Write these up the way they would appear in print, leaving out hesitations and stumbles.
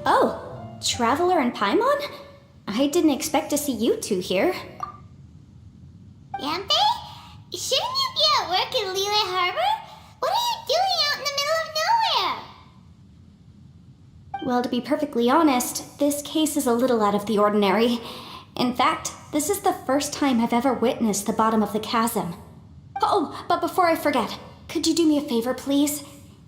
Oh, Traveler and Paimon? I didn't expect to see you two here. Yampe? Shouldn't you be at work in Liyue Harbor? What are you doing out in the middle of nowhere? Well, to be perfectly honest, this case is a little out of the ordinary. In fact, this is the first time I've ever witnessed the bottom of the chasm. Oh, but before I forget, could you do me a favor, please?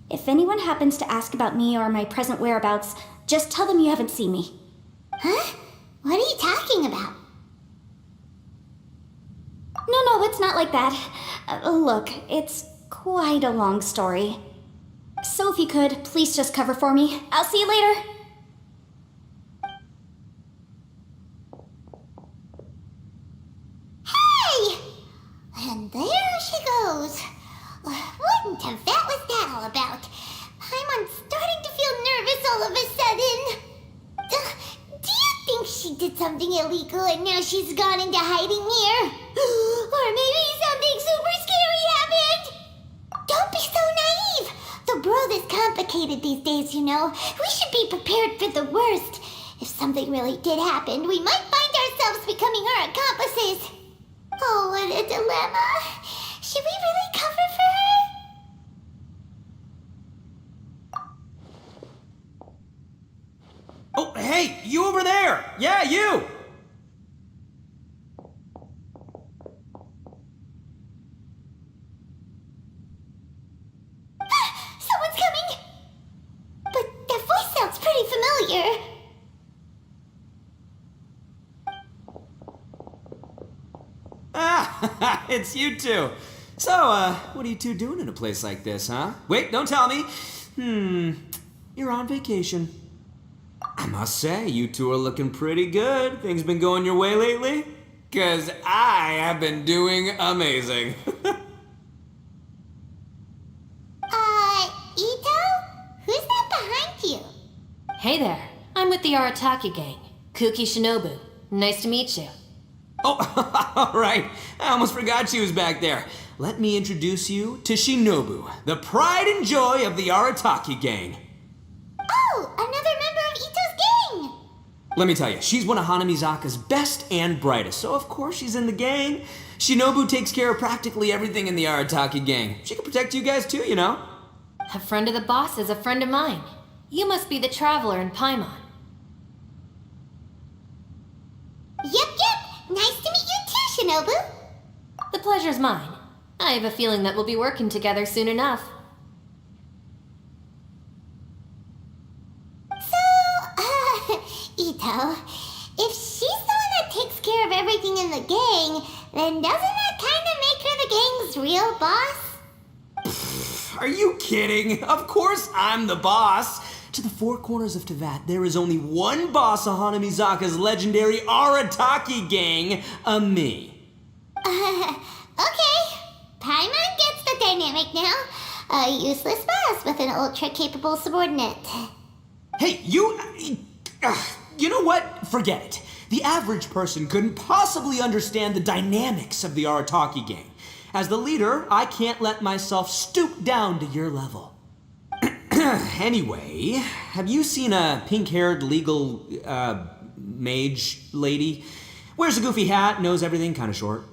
If anyone happens to ask about me or my present whereabouts, just tell them you haven't seen me. Huh? What are you talking about? No, it's not like that. Look, it's quite a long story. So if you could, please just cover for me. I'll see you later. Hey! And there she goes. What in Tibet was that all about? I'm starting to feel nervous all of a sudden. Do you think she did something illegal and now she's gone into hiding here? Or maybe something super scary happened? Don't be so naive. The world is complicated these days, you know. We should be prepared for the worst. If something really did happen, we might find ourselves becoming her accomplices. Oh, what a dilemma. Should we really cover for her? Oh, hey, you over there! Yeah, you! Someone's coming! But that voice sounds pretty familiar. Ah, it's you two. So, what are you two doing in a place like this, huh? Wait, don't tell me. You're on vacation. I must say, you two are looking pretty good. Things been going your way lately? 'Cause I have been doing amazing. Ito? Who's that behind you? Hey there, I'm with the Arataki gang. Kuki Shinobu. Nice to meet you. Oh, all right. I almost forgot she was back there. Let me introduce you to Shinobu, the pride and joy of the Arataki gang. Oh, another member of Ito's gang! Let me tell you, she's one of Hanamizaka's best and brightest, so of course she's in the gang. Shinobu takes care of practically everything in the Arataki gang. She can protect you guys too, you know. A friend of the boss is a friend of mine. You must be the Traveler in Paimon. Yep. Nice to meet you too, Shinobu. The pleasure's mine. I have a feeling that we'll be working together soon enough. So, Ito, if she's the one that takes care of everything in the gang, then doesn't that kind of make her the gang's real boss? Are you kidding? Of course I'm the boss. To the four corners of Teyvat, there is only one boss of Hanamizaka's legendary Arataki gang, me. Okay. Paimon gets the dynamic now. A useless boss with an ultra-capable subordinate. Hey, you know what? Forget it. The average person couldn't possibly understand the dynamics of the Arataki gang. As the leader, I can't let myself stoop down to your level. Anyway, have you seen a pink-haired legal, mage lady? Wears a goofy hat, knows everything, kinda short.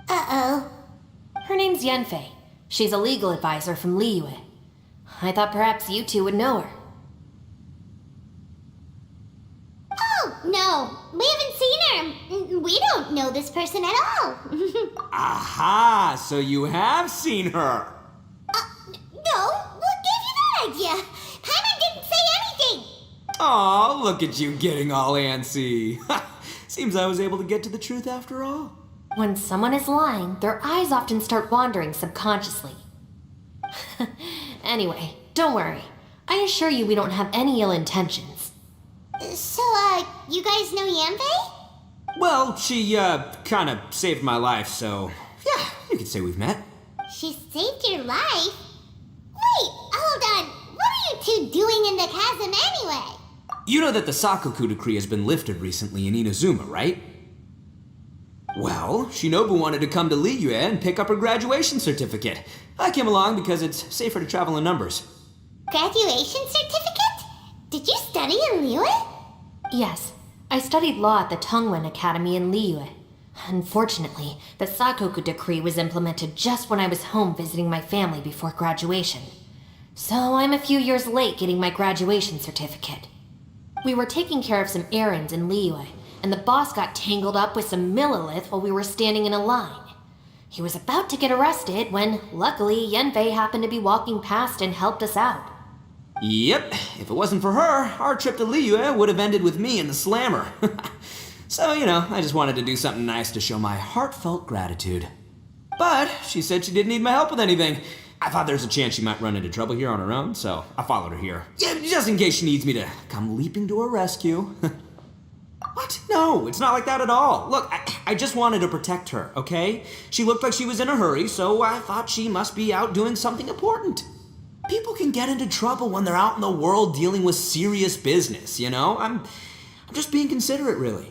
Uh-oh. Her name's Yenfei. She's a legal advisor from Liyue. I thought perhaps you two would know her. Oh, no. We haven't seen her. We don't know this person at all. Aha! So you have seen her! No. What gave you that idea? Paimon didn't say anything. Aw, look at you getting all antsy. Seems I was able to get to the truth after all. When someone is lying, their eyes often start wandering subconsciously. Anyway, don't worry. I assure you we don't have any ill intentions. So, you guys know Yanfei? Well, she, kinda saved my life, so yeah, you could say we've met. She saved your life? Wait, hold on. What are you two doing in the chasm anyway? You know that the Sakoku decree has been lifted recently in Inazuma, right? Well, Shinobu wanted to come to Liyue and pick up her graduation certificate. I came along because it's safer to travel in numbers. Graduation certificate? Did you study in Liyue? Yes, I studied law at the Tongwen Academy in Liyue. Unfortunately, the Sakoku decree was implemented just when I was home visiting my family before graduation. So I'm a few years late getting my graduation certificate. We were taking care of some errands in Liyue, and the boss got tangled up with some Millilith while we were standing in a line. He was about to get arrested when, luckily, Yanfei happened to be walking past and helped us out. Yep, if it wasn't for her, our trip to Liyue would have ended with me and the slammer. So, I just wanted to do something nice to show my heartfelt gratitude. But she said she didn't need my help with anything. I thought there's a chance she might run into trouble here on her own, so I followed her here. Yeah, just in case she needs me to come leaping to her rescue. What? No, it's not like that at all. Look, I just wanted to protect her, okay? She looked like she was in a hurry, so I thought she must be out doing something important. People can get into trouble when they're out in the world dealing with serious business, I'm just being considerate, really.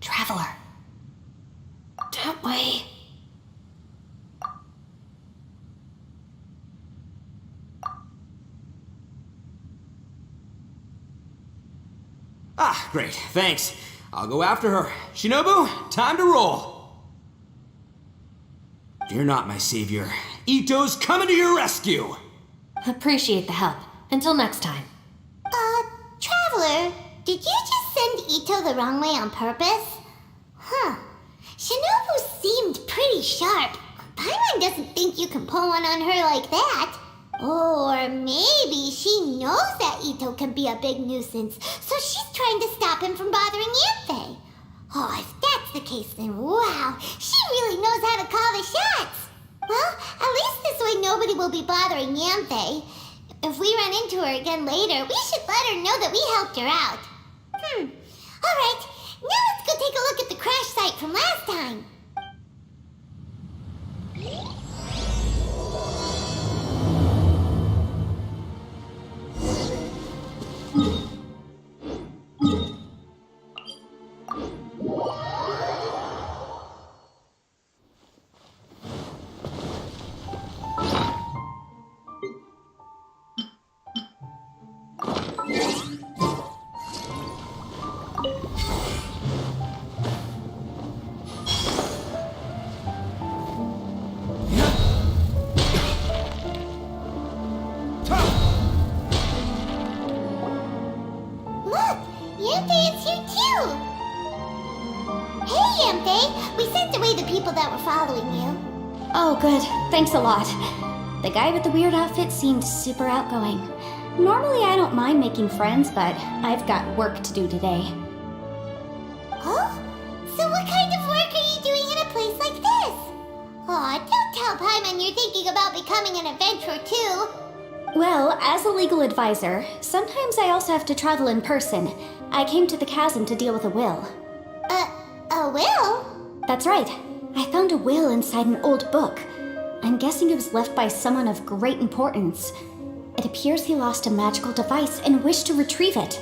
Traveler. That way. Ah, great, thanks. I'll go after her. Shinobu, time to roll. Fear not, my savior. Ito's coming to your rescue. Appreciate the help. Until next time. Traveler, did you just send Ito the wrong way on purpose? Huh. Shinobu seemed pretty sharp. Paimon doesn't think you can pull one on her like that. Or maybe she knows that Ito can be a big nuisance, so she's trying to stop him from bothering Yanfei. Oh, if that's the case, then wow, she really knows how to call the shots. Well, at least this way nobody will be bothering Yanfei. If we run into her again later, we should let her know that we helped her out. Alright, now let's go take a look at the crash site from last time. Look, Yanfei is here too. Hey, Yanfei, we sent away the people that were following you. Oh, good. Thanks a lot. The guy with the weird outfit seemed super outgoing. Normally, I don't mind making friends, but I've got work to do today. Oh? So what kind of work are you doing in a place like this? Aw, don't tell Paimon you're thinking about becoming an adventurer too. Well, as a legal advisor, sometimes I also have to travel in person. I came to the chasm to deal with a will. A will? That's right. I found a will inside an old book. I'm guessing it was left by someone of great importance. It appears he lost a magical device and wished to retrieve it.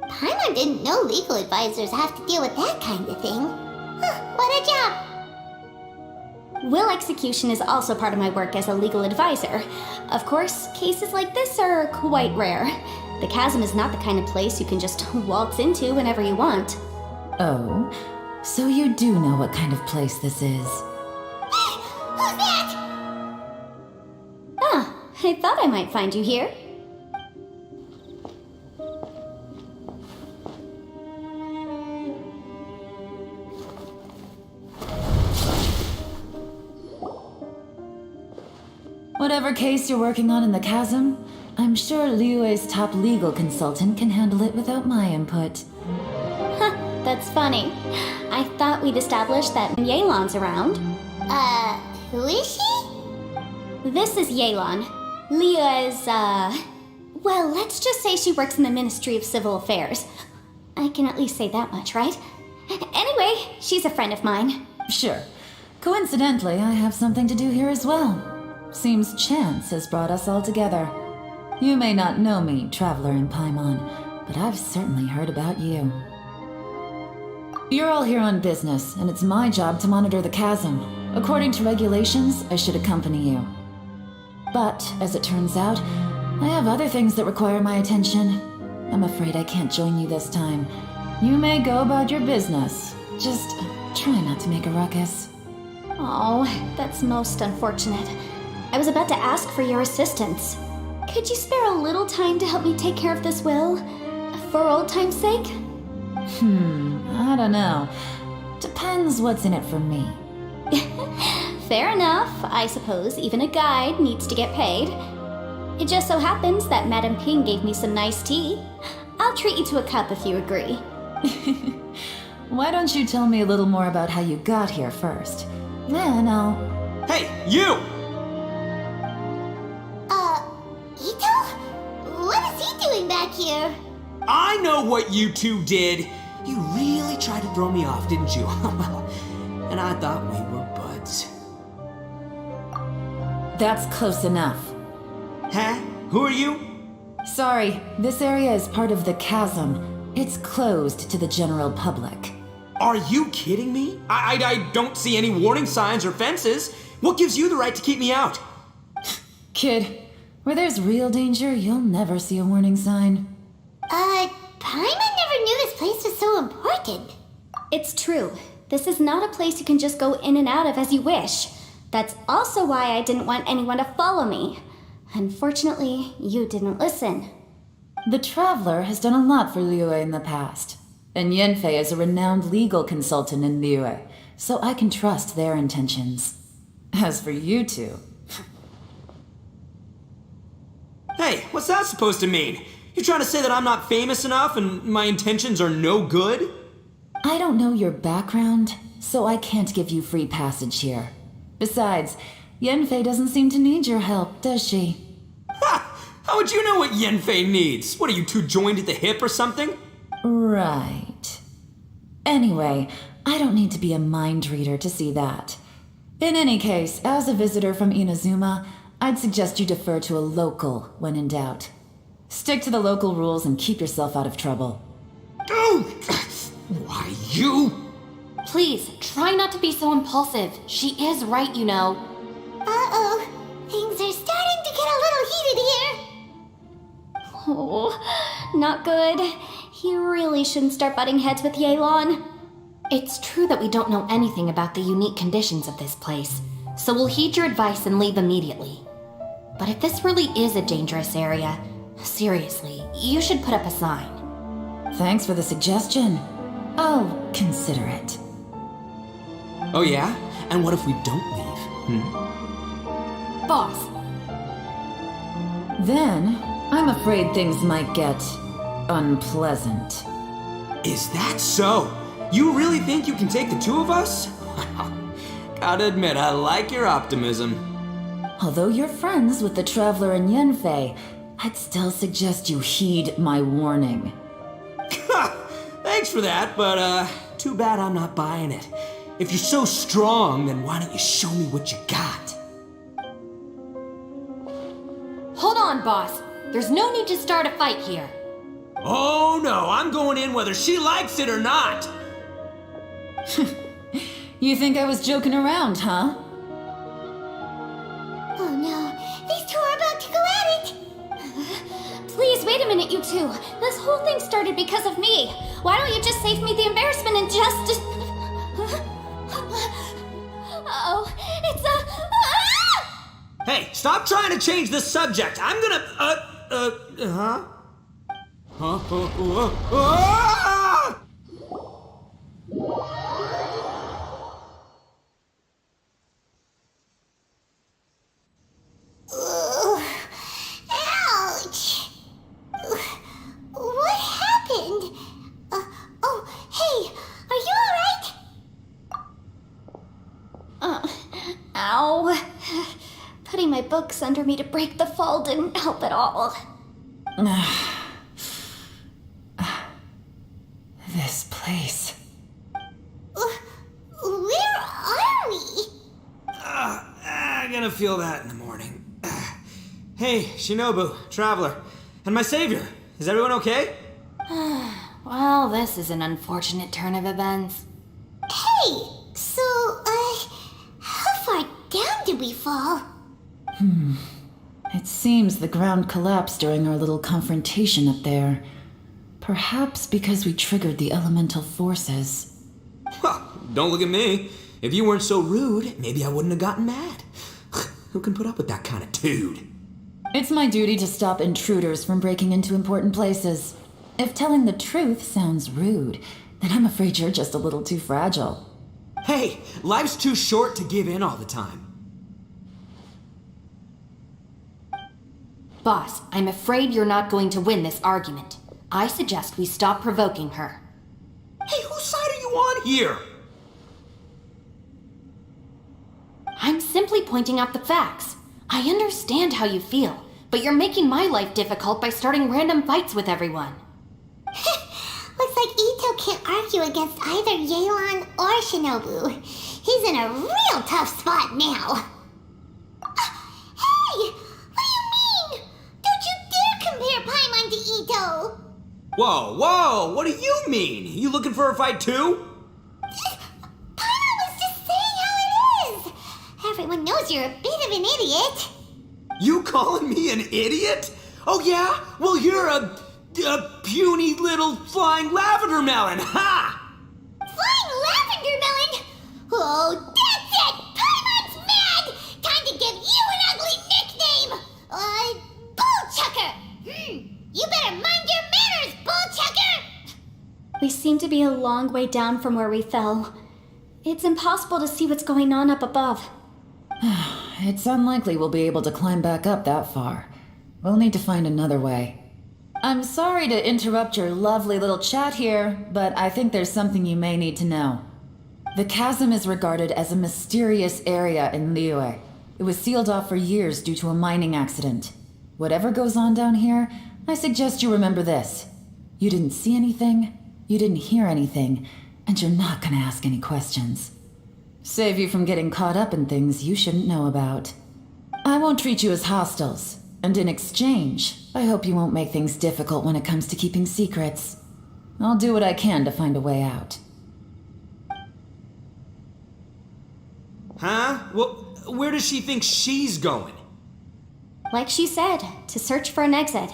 Paimon didn't know legal advisors have to deal with that kind of thing. Huh, what a job. Will execution is also part of my work as a legal advisor. Of course, cases like this are quite rare. The chasm is not the kind of place you can just waltz into whenever you want. Oh, so you do know what kind of place this is. Who's that? Ah, I thought I might find you here. Whatever case you're working on in the chasm, I'm sure Liyue's top legal consultant can handle it without my input. Huh, that's funny. I thought we'd established that Yelan's around. Who is she? This is Yelan. Liyue's, well, let's just say she works in the Ministry of Civil Affairs. I can at least say that much, right? Anyway, she's a friend of mine. Sure. Coincidentally, I have something to do here as well. Seems chance has brought us all together. You may not know me, Traveler in Paimon, but I've certainly heard about you. You're all here on business, and it's my job to monitor the chasm. According to regulations, I should accompany you. But, as it turns out, I have other things that require my attention. I'm afraid I can't join you this time. You may go about your business. Just try not to make a ruckus. Oh, that's most unfortunate. I was about to ask for your assistance. Could you spare a little time to help me take care of this will? For old time's sake? I don't know. Depends what's in it for me. Fair enough. I suppose even a guide needs to get paid. It just so happens that Madame Ping gave me some nice tea. I'll treat you to a cup if you agree. Why don't you tell me a little more about how you got here first? Then I'll... Hey, you! Ito? What is he doing back here? I know what you two did. You really tried to throw me off, didn't you? And I thought we were buds. That's close enough. Huh? Who are you? Sorry, this area is part of the chasm. It's closed to the general public. Are you kidding me? I don't see any warning signs or fences. What gives you the right to keep me out? Kid, where there's real danger, you'll never see a warning sign. Paimon never knew this place was so important. It's true. This is not a place you can just go in and out of as you wish. That's also why I didn't want anyone to follow me. Unfortunately, you didn't listen. The Traveler has done a lot for Liyue in the past, and Yanfei is a renowned legal consultant in Liyue, so I can trust their intentions. As for you two... Hey, what's that supposed to mean? You trying to say that I'm not famous enough and my intentions are no good? I don't know your background, so I can't give you free passage here. Besides, Yanfei doesn't seem to need your help, does she? Ha! How would you know what Yanfei needs? What, are you two joined at the hip or something? Right. Anyway, I don't need to be a mind reader to see that. In any case, as a visitor from Inazuma, I'd suggest you defer to a local when in doubt. Stick to the local rules and keep yourself out of trouble. Oh! Why, you? Please, try not to be so impulsive. She is right, you know. Uh-oh. Things are starting to get a little heated here. Oh, not good. You really shouldn't start butting heads with Yelan. It's true that we don't know anything about the unique conditions of this place, so we'll heed your advice and leave immediately. But if this really is a dangerous area, seriously, you should put up a sign. Thanks for the suggestion. I'll consider it. Oh yeah? And what if we don't leave? Boss, Then, I'm afraid things might get unpleasant. Is that so? You really think you can take the two of us? Gotta admit, I like your optimism. Although you're friends with the Traveler and Yanfei, I'd still suggest you heed my warning. Thanks for that, but too bad I'm not buying it. If you're so strong, then why don't you show me what you got? hold on, boss. There's no need to start a fight here. Oh no, I'm going in whether she likes it or not. You think I was joking around, huh? Oh no, these two are about to go at it. Please, wait a minute, you two. This whole thing started because of me. Why don't you just save me the embarrassment and just... Uh-oh, it's a... Ah! Hey, stop trying to change the subject. I'm gonna, huh? Ah! Ouch! What happened? Oh, hey, are you alright? Ow. Putting my books under me to break the fall didn't help at all. This place. Where are we? I'm gonna feel that in the morning. Hey, Shinobu, Traveler, and my savior. Is everyone okay? Well, this is an unfortunate turn of events. Hey, so, how far down did we fall? It seems the ground collapsed during our little confrontation up there. Perhaps because we triggered the elemental forces. Don't look at me. If you weren't so rude, maybe I wouldn't have gotten mad. Who can put up with that kind of dude? It's my duty to stop intruders from breaking into important places. If telling the truth sounds rude, then I'm afraid you're just a little too fragile. Hey, life's too short to give in all the time. Boss, I'm afraid you're not going to win this argument. I suggest we stop provoking her. Hey, whose side are you on here? I'm simply pointing out the facts. I understand how you feel, but you're making my life difficult by starting random fights with everyone. Looks like Ito can't argue against either Yelan or Shinobu. He's in a real tough spot now. Hey! What do you mean? Don't you dare compare Paimon to Ito! Whoa, what do you mean? You looking for a fight too? Paimon was just saying how it is! Everyone knows you're a bit of an idiot. You calling me an idiot? Oh yeah? Well, you're a puny little flying lavender melon, ha! Flying lavender melon? Oh, that's it! Paimon's mad! Time to give you an ugly nickname! Bullchucker! You better mind your manners, Bullchucker! We seem to be a long way down from where we fell. It's impossible to see what's going on up above. It's unlikely we'll be able to climb back up that far. We'll need to find another way. I'm sorry to interrupt your lovely little chat here, but I think there's something you may need to know. The chasm is regarded as a mysterious area in Liyue. It was sealed off for years due to a mining accident. Whatever goes on down here, I suggest you remember this. You didn't see anything, you didn't hear anything, and you're not gonna ask any questions. Save you from getting caught up in things you shouldn't know about. I won't treat you as hostiles. And in exchange, I hope you won't make things difficult when it comes to keeping secrets. I'll do what I can to find a way out. Huh? Well, where does she think she's going? Like she said, to search for an exit.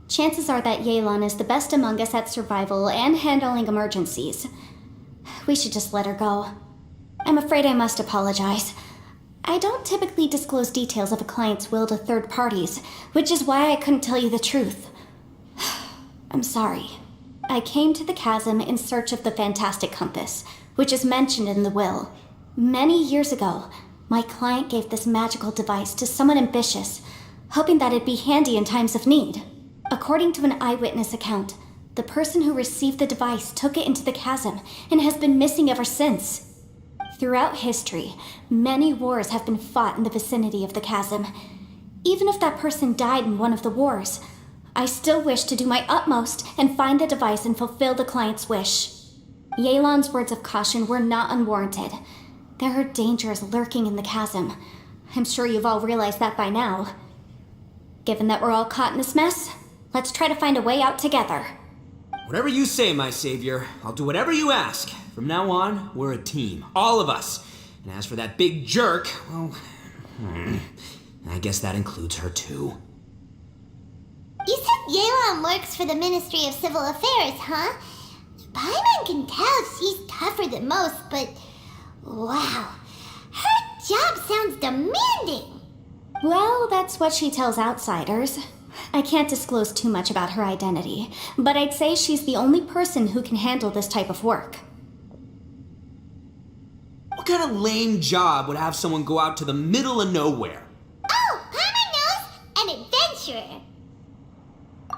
Chances are that Yelan is the best among us at survival and handling emergencies. We should just let her go. I'm afraid I must apologize. I don't typically disclose details of a client's will to third parties, which is why I couldn't tell you the truth. I'm sorry. I came to the chasm in search of the fantastic compass, which is mentioned in the will. Many years ago, my client gave this magical device to someone ambitious, hoping that it'd be handy in times of need. According to an eyewitness account, the person who received the device took it into the chasm and has been missing ever since. Throughout history, many wars have been fought in the vicinity of the chasm. Even if that person died in one of the wars, I still wish to do my utmost and find the device and fulfill the client's wish. Yelan's words of caution were not unwarranted. There are dangers lurking in the chasm. I'm sure you've all realized that by now. Given that we're all caught in this mess, let's try to find a way out together. Whatever you say, my savior. I'll do whatever you ask. From now on, we're a team. All of us. And as for that big jerk, well, I guess that includes her too. You said Yelan works for the Ministry of Civil Affairs, huh? Paimon can tell she's tougher than most, but wow, her job sounds demanding. Well, that's what she tells outsiders. I can't disclose too much about her identity, but I'd say she's the only person who can handle this type of work. What kind of lame job would have someone go out to the middle of nowhere? Oh, Paimon knows! An adventurer.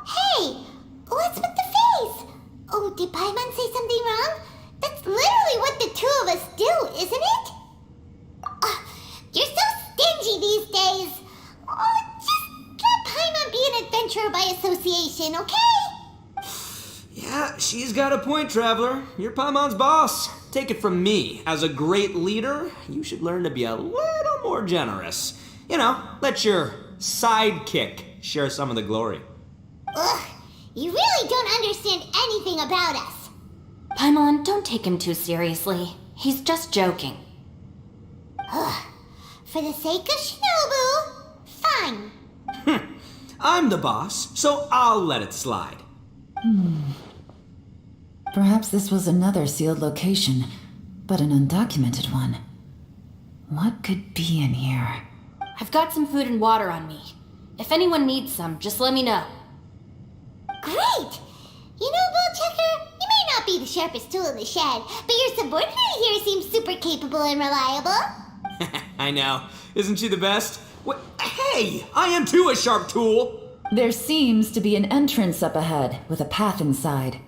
Hey, what's with the face? Oh, did Paimon say something wrong? That's literally what the two of us do, isn't it? You're so stingy these days. Oh, just let Paimon be an adventurer by association, okay? Yeah, she's got a point, Traveler. You're Paimon's boss. Take it from me. As a great leader, you should learn to be a little more generous. You know, let your sidekick share some of the glory. Ugh, You really don't understand anything about us. Paimon, don't take him too seriously. He's just joking. For the sake of Shinobu, fine. I'm the boss, so I'll let it slide. Perhaps this was another sealed location, but an undocumented one. What could be in here? I've got some food and water on me. If anyone needs some, just let me know. Great! You know, Bullchecker, you may not be the sharpest tool in the shed, but your subordinate here seems super capable and reliable. I know. Isn't she the best? What? Hey! I am too a sharp tool! There seems to be an entrance up ahead, with a path inside.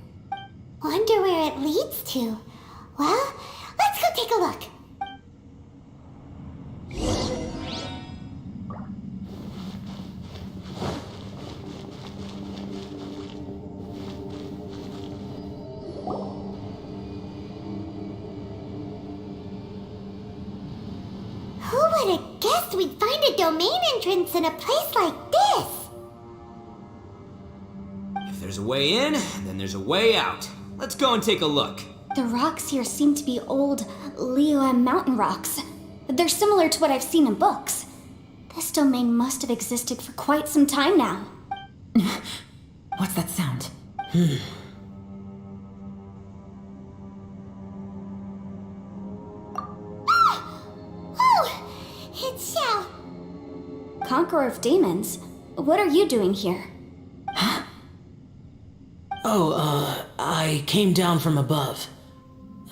Wonder where it leads to. Well, let's go take a look. Who would have guessed we'd find a domain entrance in a place like this? If there's a way in, then there's a way out. Let's go and take a look. The rocks here seem to be old Liyue mountain rocks. They're similar to what I've seen in books. This domain must have existed for quite some time now. What's that sound? Oh, it's Xiao. Conqueror of Demons, what are you doing here? I came down from above.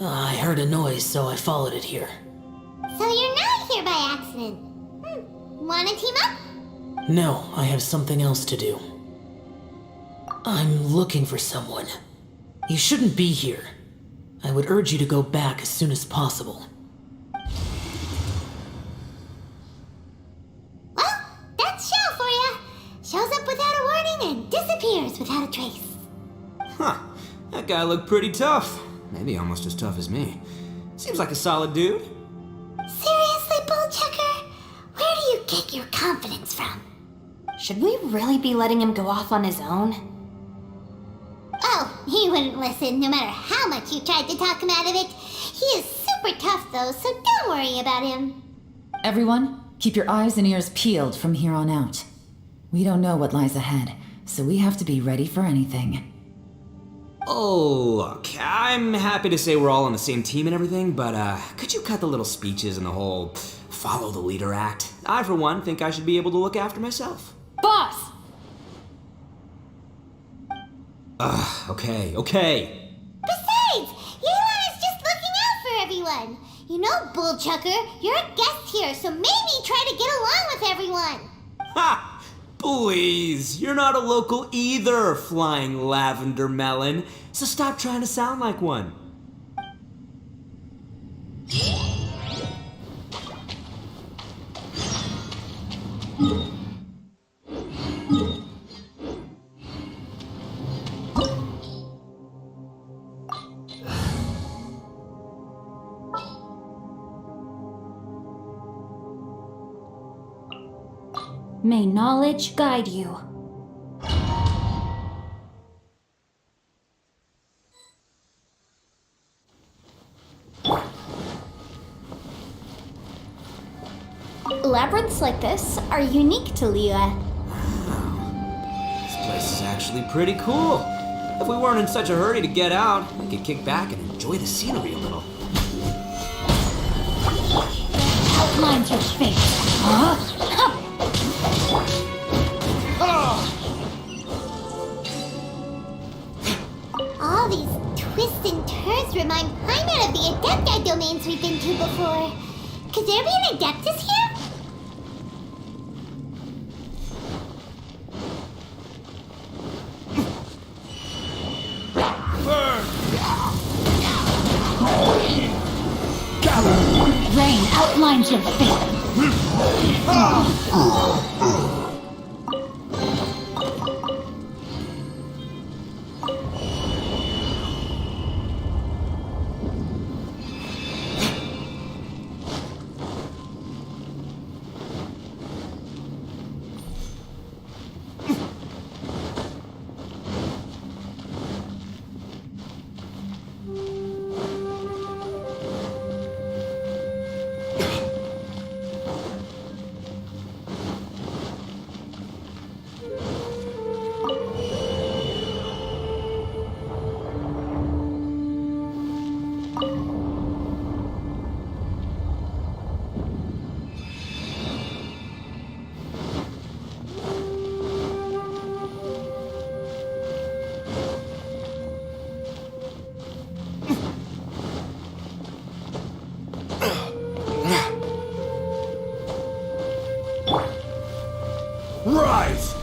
I heard a noise, so I followed it here. So you're not here by accident. Wanna team up? No, I have something else to do. I'm looking for someone. You shouldn't be here. I would urge you to go back as soon as possible. Well, that's Xiao for ya. Shows up without a warning and disappears without a trace. Huh. That guy looked pretty tough. Maybe almost as tough as me. Seems like a solid dude. Seriously, Bullchecker? Where do you get your confidence from? Should we really be letting him go off on his own? Oh, he wouldn't listen no matter how much you tried to talk him out of it. He is super tough though, so don't worry about him. Everyone, keep your eyes and ears peeled from here on out. We don't know what lies ahead, so we have to be ready for anything. Oh, look, I'm happy to say we're all on the same team and everything, but could you cut the little speeches and the whole follow the leader act? I, for one, think I should be able to look after myself. Boss! Okay. Besides, Yelan is just looking out for everyone. You know, Bullchucker, you're a guest here, so maybe try to get along with everyone. Ha! Please, you're not a local either, flying lavender melon, so stop trying to sound like one. May knowledge guide you. Labyrinths like this are unique to Liyue. This place is actually pretty cool. If we weren't in such a hurry to get out, we could kick back and enjoy the scenery a little. Outlines your fate. Huh? All these twists and turns remind Paimon of the Adepti domains we've been to before. Could there be an Adeptus here? Rain outlines your fate. Rise!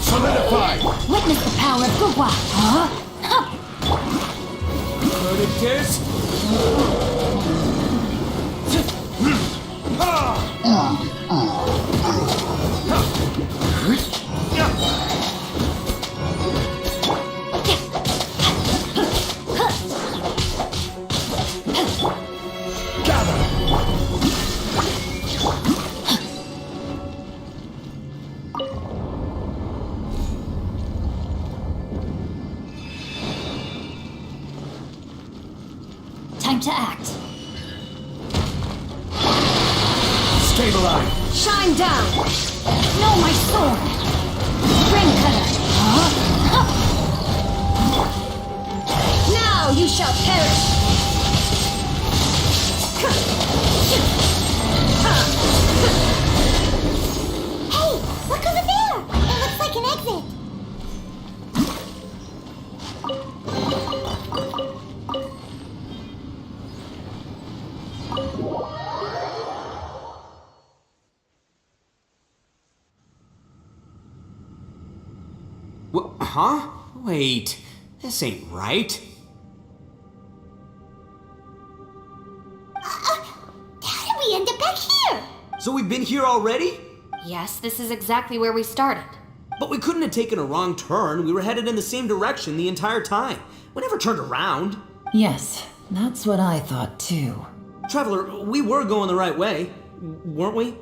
Solidify! Witness the power of Gugwa! Huh? Predators? Time to act. Stabilize! Shine down! Know my sword! Ring cutter! Huh? Now you shall perish! Hey, look over there! It looks like an exit. Huh? Wait, this ain't right. How did we end up back here? So we've been here already? Yes, this is exactly where we started. But we couldn't have taken a wrong turn. We were headed in the same direction the entire time. We never turned around. Yes, that's what I thought too. Traveler, we were going the right way, weren't we?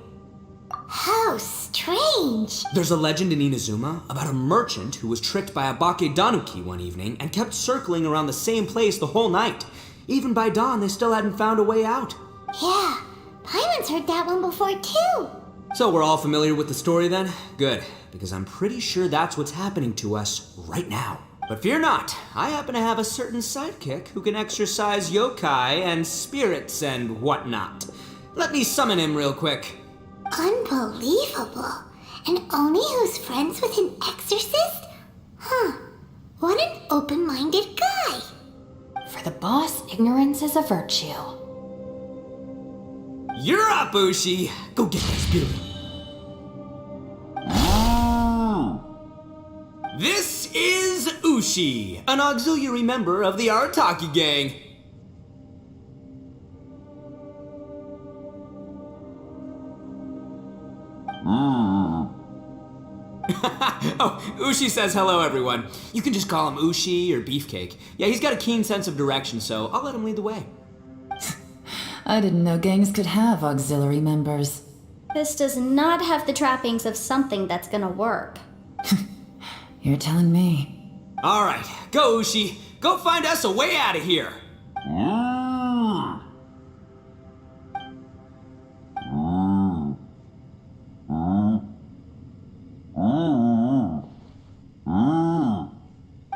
How strange. There's a legend in Inazuma about a merchant who was tricked by a Bakedanuki one evening and kept circling around the same place the whole night. Even by dawn, they still hadn't found a way out. Yeah, Paimon's heard that one before too. So we're all familiar with the story then? Good, because I'm pretty sure that's what's happening to us right now. But fear not, I happen to have a certain sidekick who can exercise yokai and spirits and whatnot. Let me summon him real quick. Unbelievable. And Oni who's friends with an exorcist? Huh. What an open-minded guy. For the boss, ignorance is a virtue. You're up, Ushi! Go get that spirit. This is is Ushi, an auxiliary member of the Arataki gang. Oh, Ushi says hello, everyone. You can just call him Ushi or Beefcake. Yeah, he's got a keen sense of direction, so I'll let him lead the way. I didn't know gangs could have auxiliary members. This does not have the trappings of something that's gonna work. You're telling me. All right, go, Ushi. Go find us a way out of here.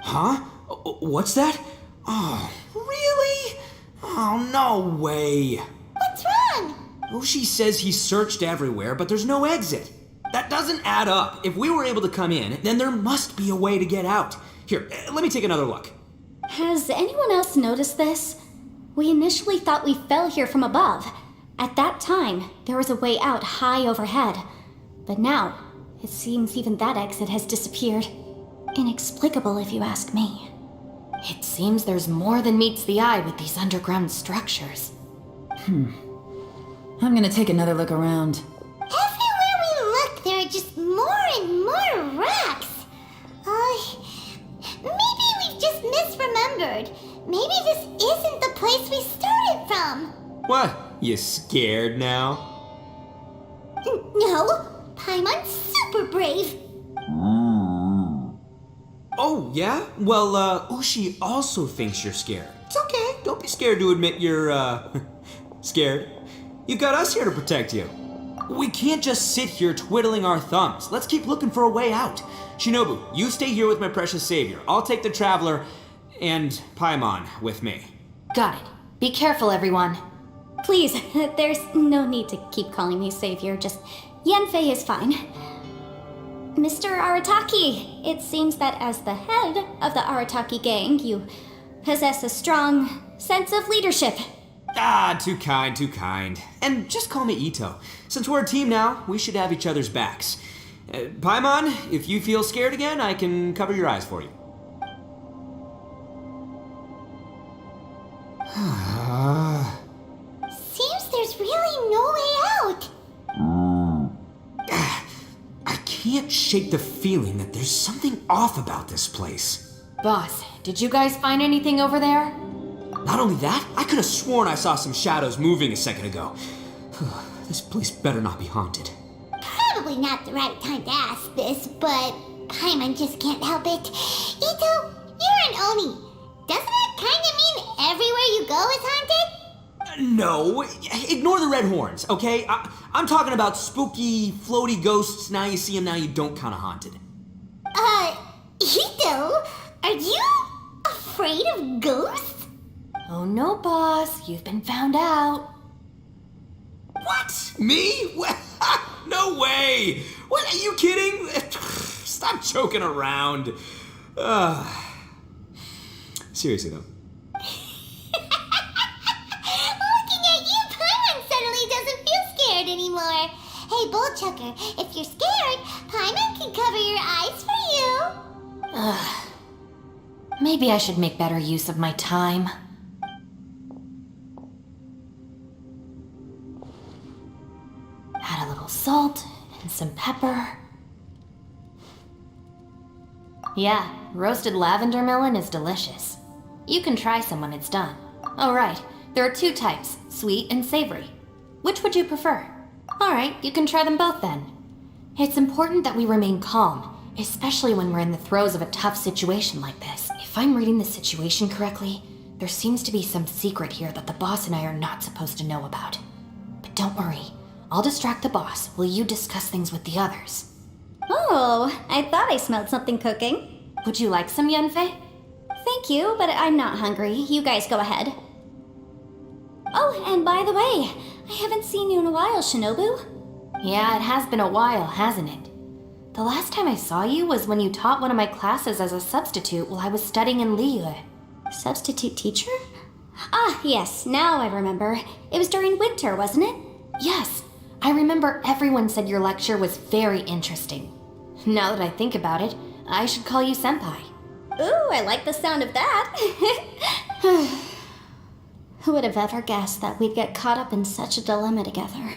Huh? What's that? Oh, really? Oh, no way. What's wrong? Ushi says he searched everywhere, but there's no exit. That doesn't add up. If we were able to come in, then there must be a way to get out. Here, let me take another look. Has anyone else noticed this? We initially thought we fell here from above. At that time, there was a way out high overhead. But now, it seems even that exit has disappeared. Inexplicable, if you ask me. It seems there's more than meets the eye with these underground structures. I'm gonna take another look around. Everywhere we look, there are just more and more rocks. Maybe we've just misremembered. Maybe this isn't the place we started from. What? You scared now? No, Paimon's super brave. Oh, yeah? Well, Ushi also thinks you're scared. It's okay. Don't be scared to admit you're, scared. You've got us here to protect you. We can't just sit here twiddling our thumbs. Let's keep looking for a way out. Shinobu, you stay here with my precious savior. I'll take the Traveler and Paimon with me. Got it. Be careful, everyone. Please, there's no need to keep calling me savior. Just Yanfei is fine. Mr. Arataki, it seems that as the head of the Arataki gang, you possess a strong sense of leadership. Ah, too kind, too kind. And just call me Ito. Since we're a team now, we should have each other's backs. Paimon, if you feel scared again, I can cover your eyes for you. Seems there's really no way out. I can't shake the feeling that there's something off about this place. Boss, did you guys find anything over there? Not only that, I could have sworn I saw some shadows moving a second ago. This place better not be haunted. Probably not the right time to ask this, but Paimon just can't help it. Ito, you're an Oni. Doesn't it kind of mean everywhere you go is haunted? No, ignore the red horns, okay? I'm talking about spooky, floaty ghosts. Now you see them, now you don't kind of haunted. Ito, are you afraid of ghosts? Oh no, boss. You've been found out. What? Me? No way! What, are you kidding? Stop joking around. Seriously though. Looking at you, Paimon suddenly doesn't feel scared anymore. Hey, Bullchucker, if you're scared, Paimon can cover your eyes for you. Maybe I should make better use of my time. Add a little salt and some pepper. Yeah, roasted lavender melon is delicious. You can try some when it's done. Oh right, there are two types, sweet and savory. Which would you prefer? Alright, you can try them both then. It's important that we remain calm, especially when we're in the throes of a tough situation like this. If I'm reading the situation correctly, there seems to be some secret here that the boss and I are not supposed to know about. But don't worry, I'll distract the boss while you discuss things with the others. Oh, I thought I smelled something cooking. Would you like some, Yanfei? Thank you, but I'm not hungry. You guys go ahead. Oh, and by the way, I haven't seen you in a while, Shinobu. Yeah, it has been a while, hasn't it? The last time I saw you was when you taught one of my classes as a substitute while I was studying in Liyue. Substitute teacher? Ah, yes, now I remember. It was during winter, wasn't it? Yes, I remember everyone said your lecture was very interesting. Now that I think about it, I should call you Senpai. Ooh, I like the sound of that. Who would have ever guessed that we'd get caught up in such a dilemma together?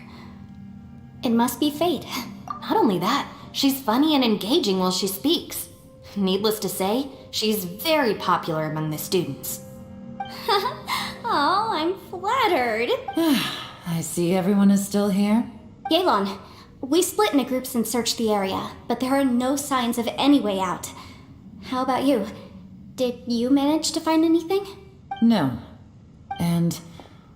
It must be fate. Not only that, she's funny and engaging while she speaks. Needless to say, she's very popular among the students. Oh, I'm flattered. I see everyone is still here. Yelan, we split into groups and searched the area, but there are no signs of any way out. How about you? Did you manage to find anything? No. And,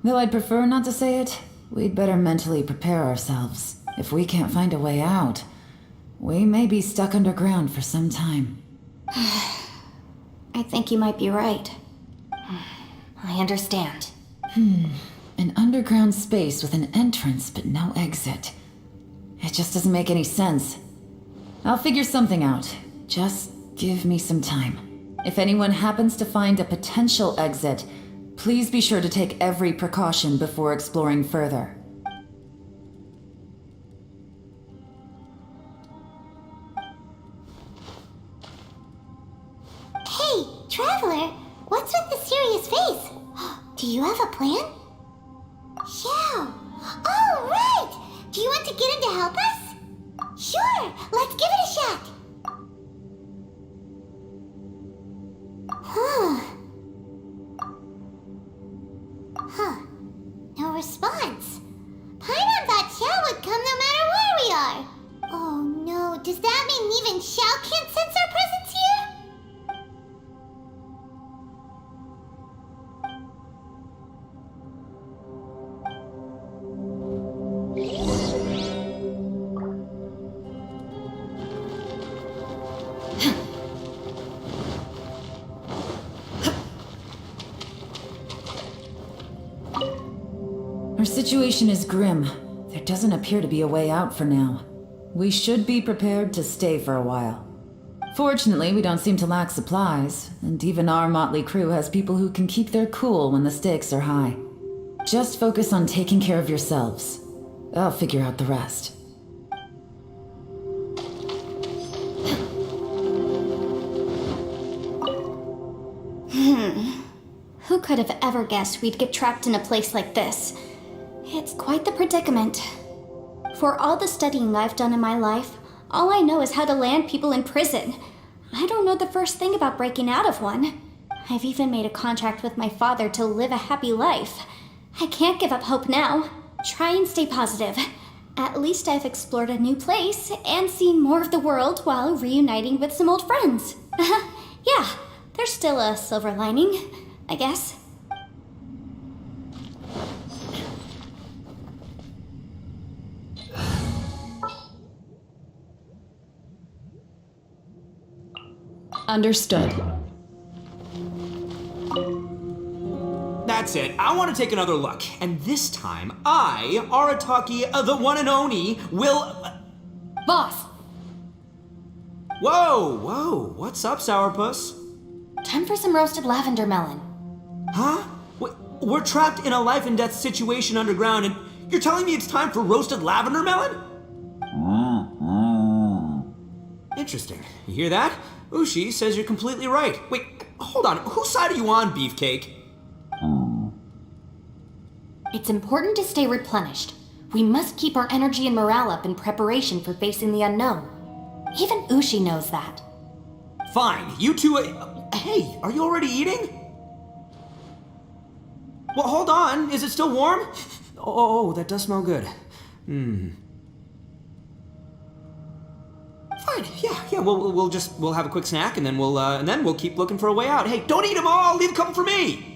though I'd prefer not to say it, we'd better mentally prepare ourselves. If we can't find a way out, we may be stuck underground for some time. I think you might be right. I understand. An underground space with an entrance but no exit. It just doesn't make any sense. I'll figure something out. Just give me some time. If anyone happens to find a potential exit, please be sure to take every precaution before exploring further. Hey, Traveler, what's with the serious face? Do you have a plan? Yeah. Oh, right! Do you want to get in to help us? Sure, let's give it a shot. No response. Paimon thought Xiao would come no matter where we are. Oh no, does that mean even Xiao can't sense our presence here? Our situation is grim. There doesn't appear to be a way out for now. We should be prepared to stay for a while. Fortunately, we don't seem to lack supplies, and even our motley crew has people who can keep their cool when the stakes are high. Just focus on taking care of yourselves. I'll figure out the rest. Who could have ever guessed we'd get trapped in a place like this? It's quite the predicament. For all the studying I've done in my life, all I know is how to land people in prison. I don't know the first thing about breaking out of one. I've even made a contract with my father to live a happy life. I can't give up hope now. Try and stay positive. At least I've explored a new place and seen more of the world while reuniting with some old friends. Yeah, there's still a silver lining, I guess. Understood. That's it. I want to take another look. And this time, I, Arataki, the one and only, will... Boss, Whoa! What's up, Sourpuss? time for some roasted lavender melon. Huh? We're trapped in a life and death situation underground, and you're telling me it's time for roasted lavender melon? Interesting. You hear that? Ushi says you're completely right. Wait, hold on. Whose side are you on, Beefcake? It's important to stay replenished. We must keep our energy and morale up in preparation for facing the unknown. Even Ushi knows that. Fine. You two... hey, are you already eating? Well, hold on. Is it still warm? Oh, that does smell good. Fine. Yeah. We'll have a quick snack, and then we'll keep looking for a way out. Hey, don't eat them all. Leave a couple for me.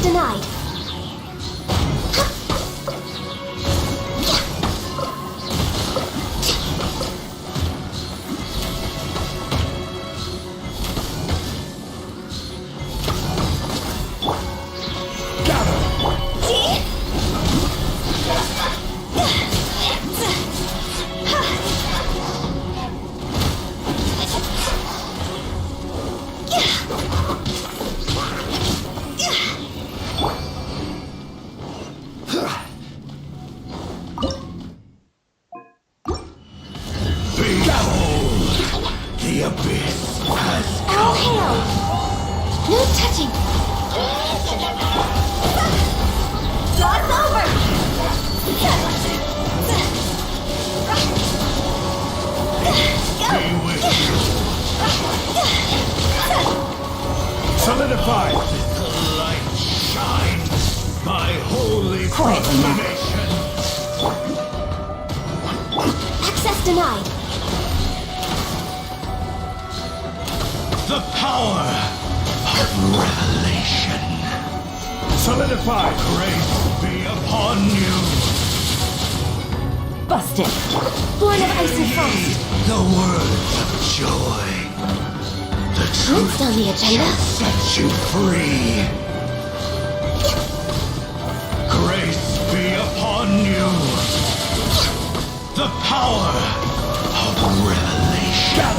Access denied. The abyss has All hail! No touching! Jaw's over! be with you. Solidify. The light shines by holy proclamation. Access denied. The power of revelation. Solidify. Grace be upon you. Busted. Born of ice and frost. The words of joy. The truth Next on the agenda. set you free. Grace be upon you. The power of revelation.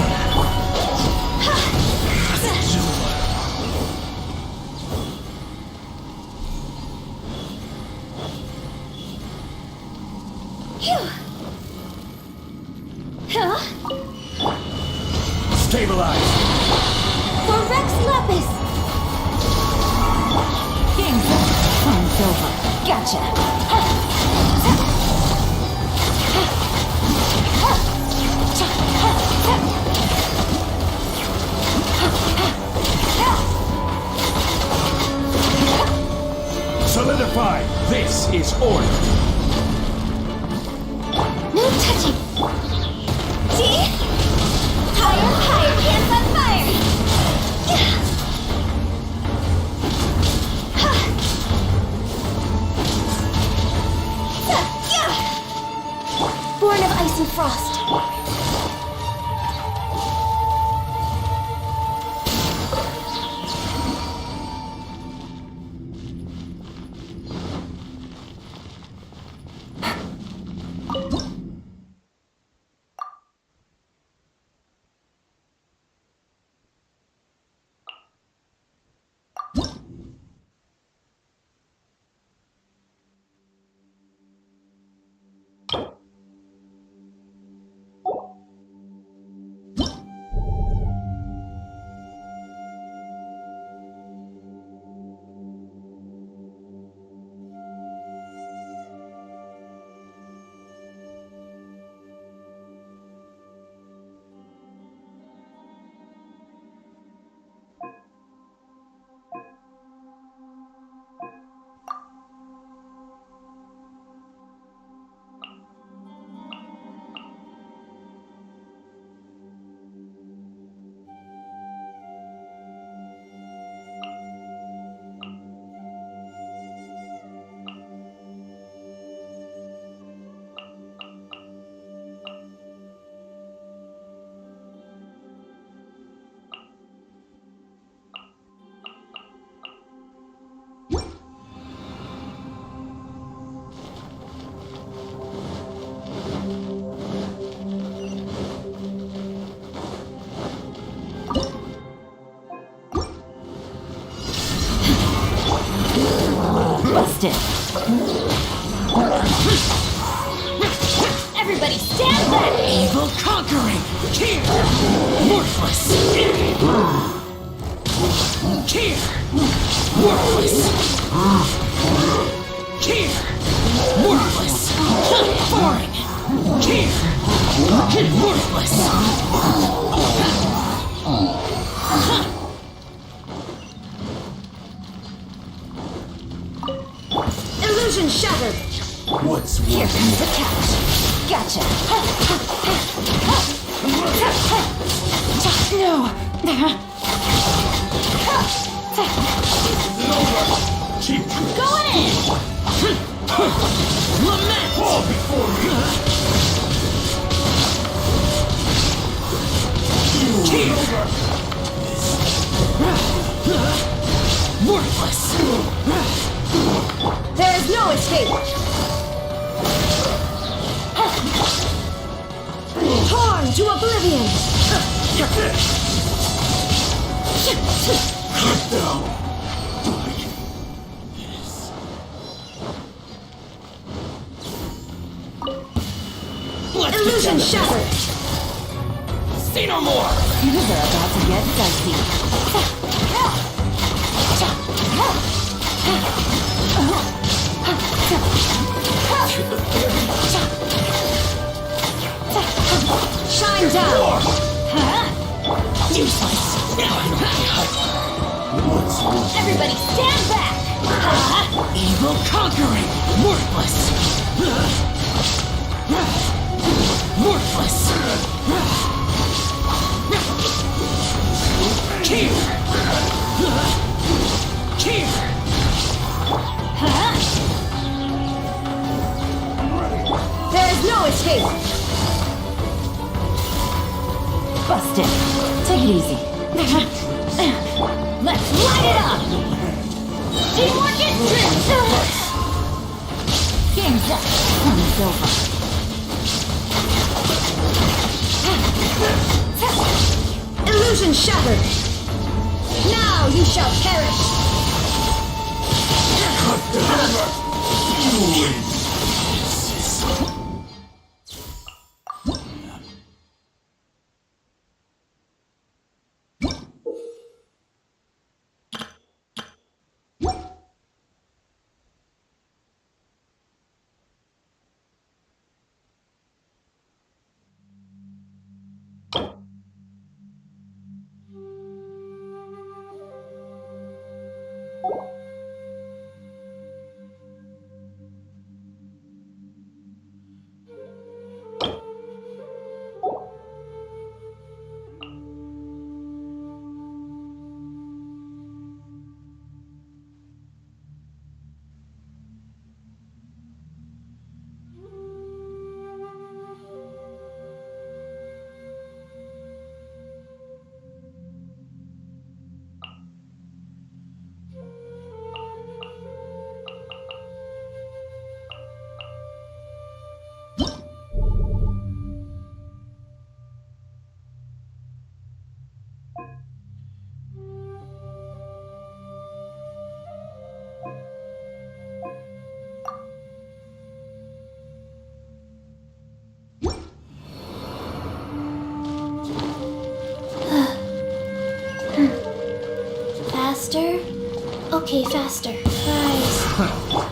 Gather. Huh? Stabilize. For Rex Lapis! Game's over. Fun's over. Gotcha. Solidify. This is order. No touching! See? Higher, higher, hands on fire! Born of ice and frost. Busted. Everybody stand back! Evil conquering! Here! Worthless! Here! Worthless! Here! Worthless! Boring! Here! Worthless! Illusion shattered! What's Here comes the catch. Gotcha. No. Going in! Lament! Fall before me! Worthless! There is no escape! Torn to oblivion! Illusion shattered! Say no more! Things are about to get dicey. Shine down! Useless! Everybody stand back! Evil conquering! Worthless! Worthless! Here! Here! There is no escape! Busted. Take it easy. Let's light it up! Teamwork is Game's up. Sun's over. Illusion shattered! Now you shall perish! Faster? Okay, faster. Rise.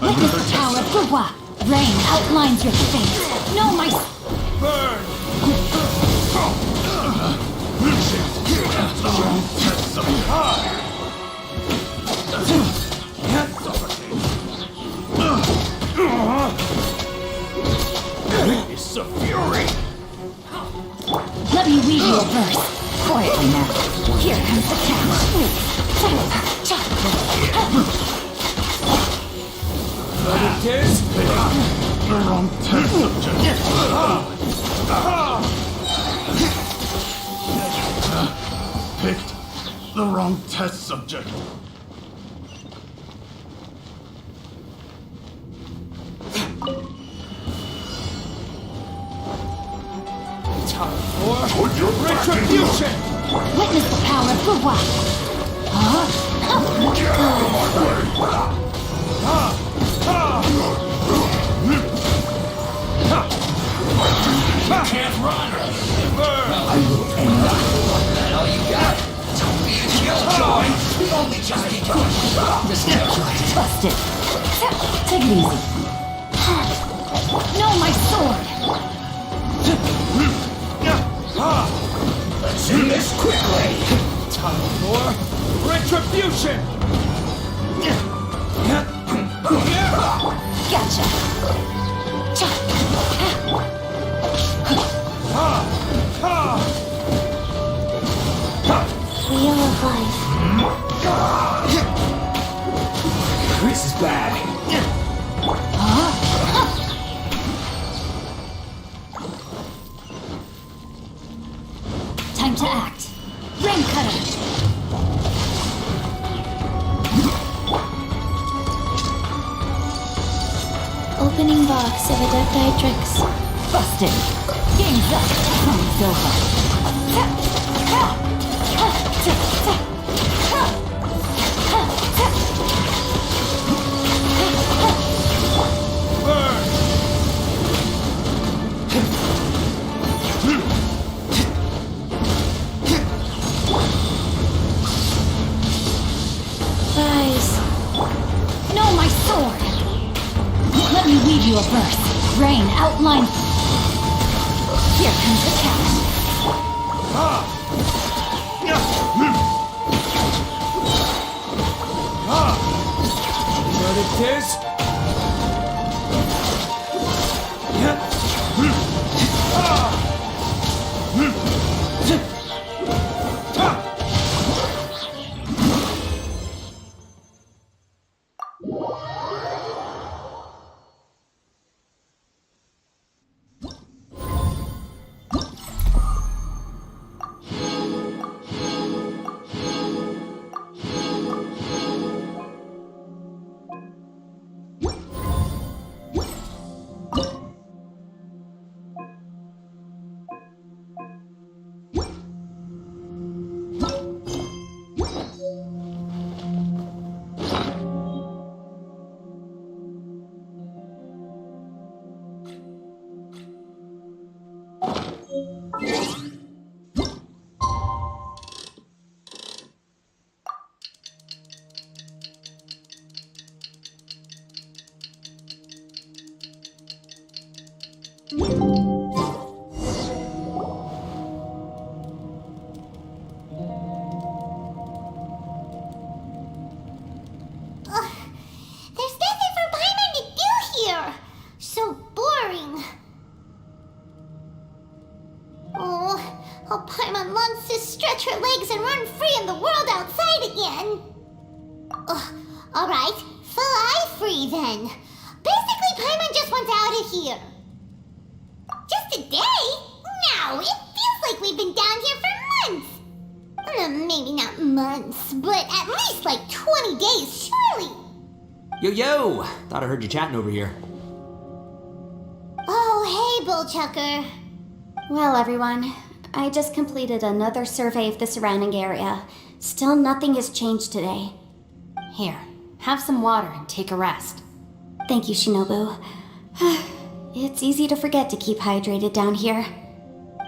Witness the power of Gurwa. Rain outlines your face. No, my... Burn! It's a fury! Let me read you a verse. Quietly now. Here comes the cat. But it is the wrong test subject. Picked the wrong test subject. Time for retribution! Witness the power of Gurwa. Get out of my way! Can't run! I will end that. All you got? Don't be a killjoy! The only giant this killjoy. Busted. Take it easy. No, my sword. Let's end this quickly! Time for retribution! Gotcha. Wheel of life. This Time to act. Rain Cutter. Opening box of Adepti Busted. Game's up. Time's over. Guys. No, my sword! Let me weave you a verse. Rain, outline. Here comes the cat. What it is? There's nothing for Paimon to do here. So boring. Oh, Paimon longs to stretch her legs and run free in the world outside again. Alright, fly free then. Basically, Paimon just wants out of here. Just a day? No, it feels like we've been down here for months. Maybe not months, but at least like 20 days, surely. Yo! Thought I heard you chatting over here. Oh, hey, Bullchucker. Well, everyone, I just completed another survey of the surrounding area. Still nothing has changed today. Here, have some water and take a rest. Thank you, Shinobu. It's easy to forget to keep hydrated down here.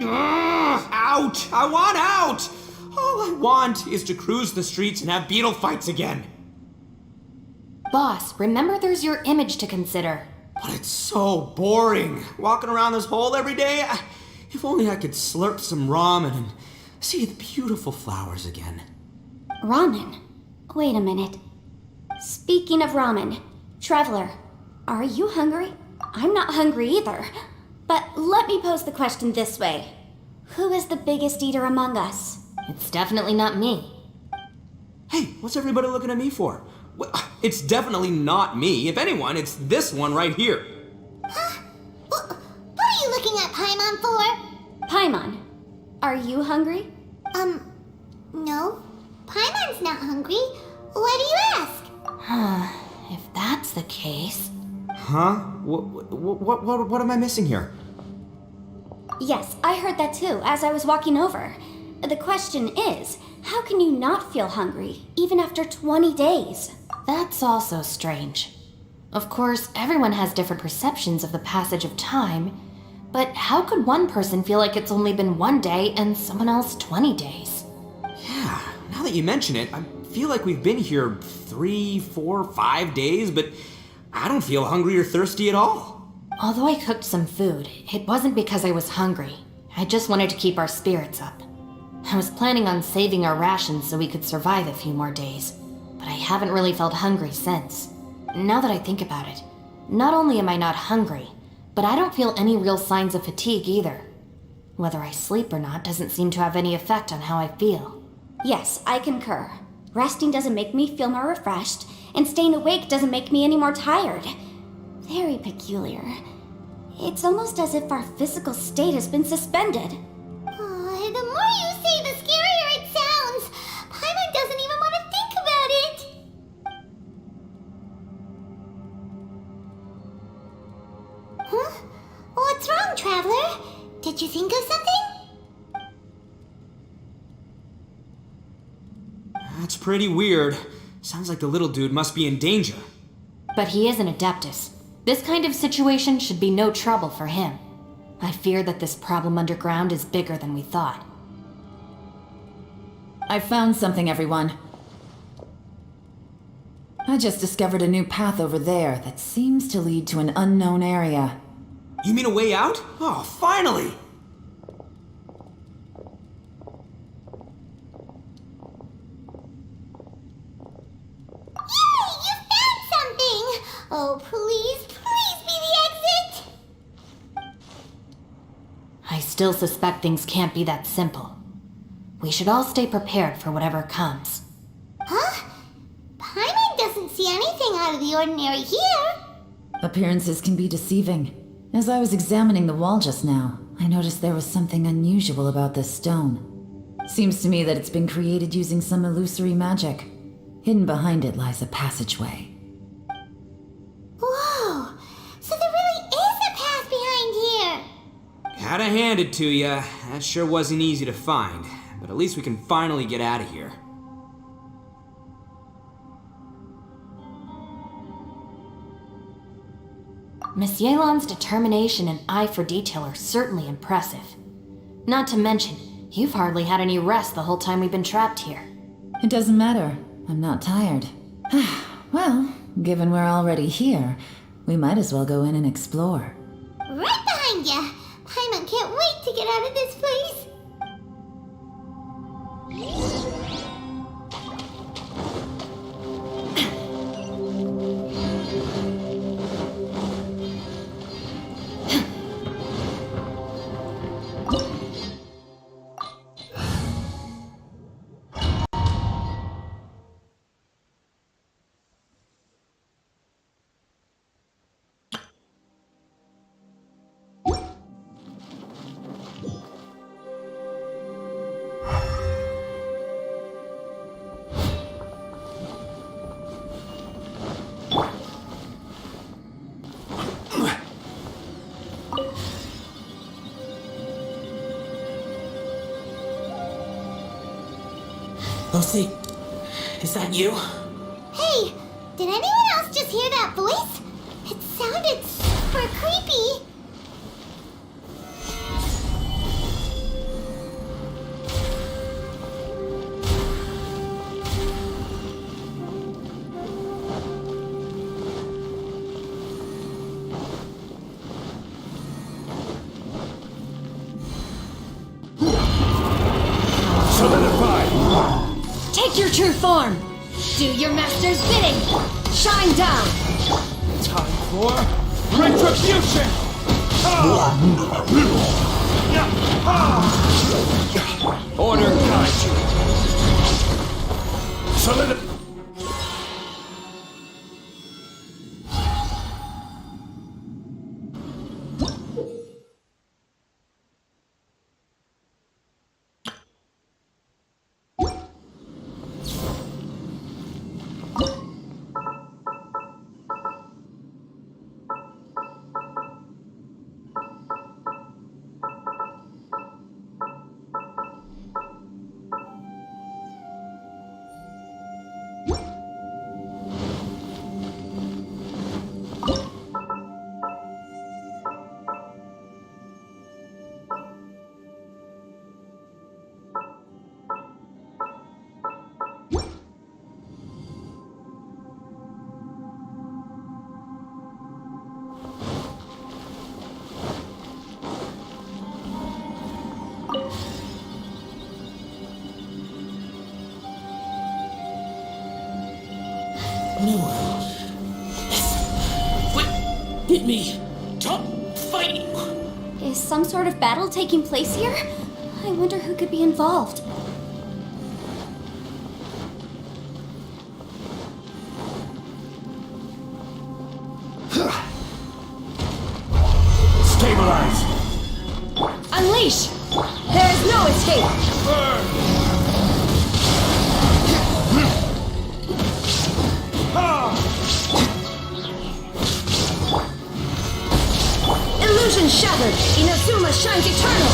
Out! I want out! All I want is to cruise the streets and have beetle fights again. Boss, remember there's your image to consider. But it's so boring, walking around this hole every day. If only I could slurp some ramen and see the beautiful flowers again. Ramen? Wait a minute. Speaking of ramen, Traveler, are you hungry? I'm not hungry either. But let me pose the question this way. Who is the biggest eater among us? It's definitely not me. Hey, what's everybody looking at me for? Well, it's definitely not me. If anyone, it's this one right here. What are you looking at Paimon for? Paimon, are you hungry? No. Paimon's not hungry. Why do you ask? If that's the case... Huh? What am I missing here? Yes, I heard that too, as I was walking over. The question is, how can you not feel hungry, even after 20 days? That's also strange. Of course, everyone has different perceptions of the passage of time, but how could one person feel like it's only been 1 day and someone else 20 days? Yeah, now that you mention it, I feel like we've been here 3, 4, 5 days, but I don't feel hungry or thirsty at all. Although I cooked some food, it wasn't because I was hungry. I just wanted to keep our spirits up. I was planning on saving our rations so we could survive a few more days, but I haven't really felt hungry since. Now that I think about it, not only am I not hungry, but I don't feel any real signs of fatigue either. Whether I sleep or not doesn't seem to have any effect on how I feel. Yes, I concur. Resting doesn't make me feel more refreshed, and staying awake doesn't make me any more tired. Very peculiar. It's almost as if our physical state has been suspended. The more you say Did you think of something? That's pretty weird. Sounds like the little dude must be in danger. But he is an Adeptus. This kind of situation should be no trouble for him. I fear that this problem underground is bigger than we thought. I found something, everyone. I just discovered a new path over there that seems to lead to an unknown area. You mean a way out? Oh, finally! Yay! You found something! Oh, please, please be the exit! I still suspect things can't be that simple. We should all stay prepared for whatever comes. Huh? Paimon doesn't see anything out of the ordinary here. Appearances can be deceiving. As I was examining the wall just now, I noticed there was something unusual about this stone. Seems to me that it's been created using some illusory magic. Hidden behind it lies a passageway. Whoa! So there really is a path behind here! Gotta hand it to ya. That sure wasn't easy to find. But at least we can finally get out of here. Miss Yelan's determination and eye for detail are certainly impressive. Not to mention, you've hardly had any rest the whole time we've been trapped here. It doesn't matter. I'm not tired. Well, given we're already here, we might as well go in and explore. Right behind ya! Paimon can't wait to get out of this place! Lucy, is that you? Hey, did anyone else just hear that voice? It sounded super creepy. Take your true form! Do your master's bidding! Shine down! Time for retribution! Order guide you. Solidify. No. What? Hit me. Stop fighting. Is some sort of battle taking place here? I wonder who could be involved. Stabilize. Unleash! There is no escape! Burn. Illusion is shattered! Inazuma shines eternal!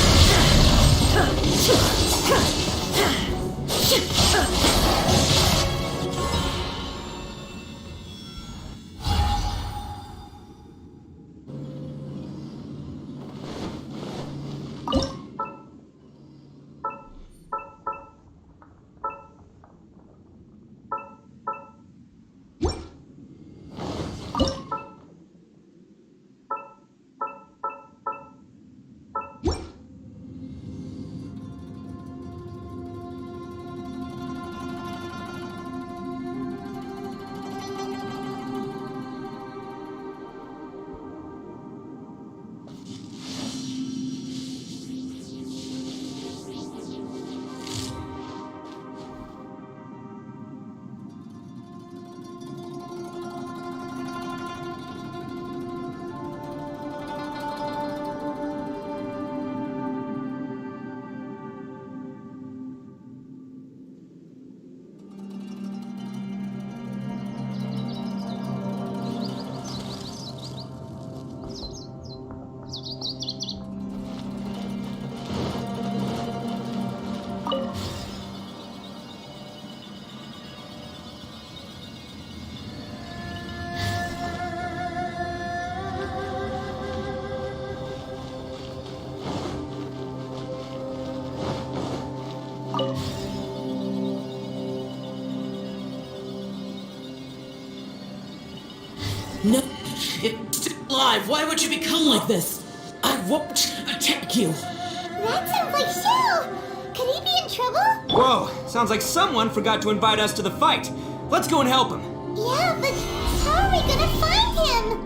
No, it's still alive. Why would you become like this? I won't attack you. That sounds like Shell! Could he be in trouble? Whoa, sounds like someone forgot to invite us to the fight. Let's go and help him. Yeah, but how are we gonna find him?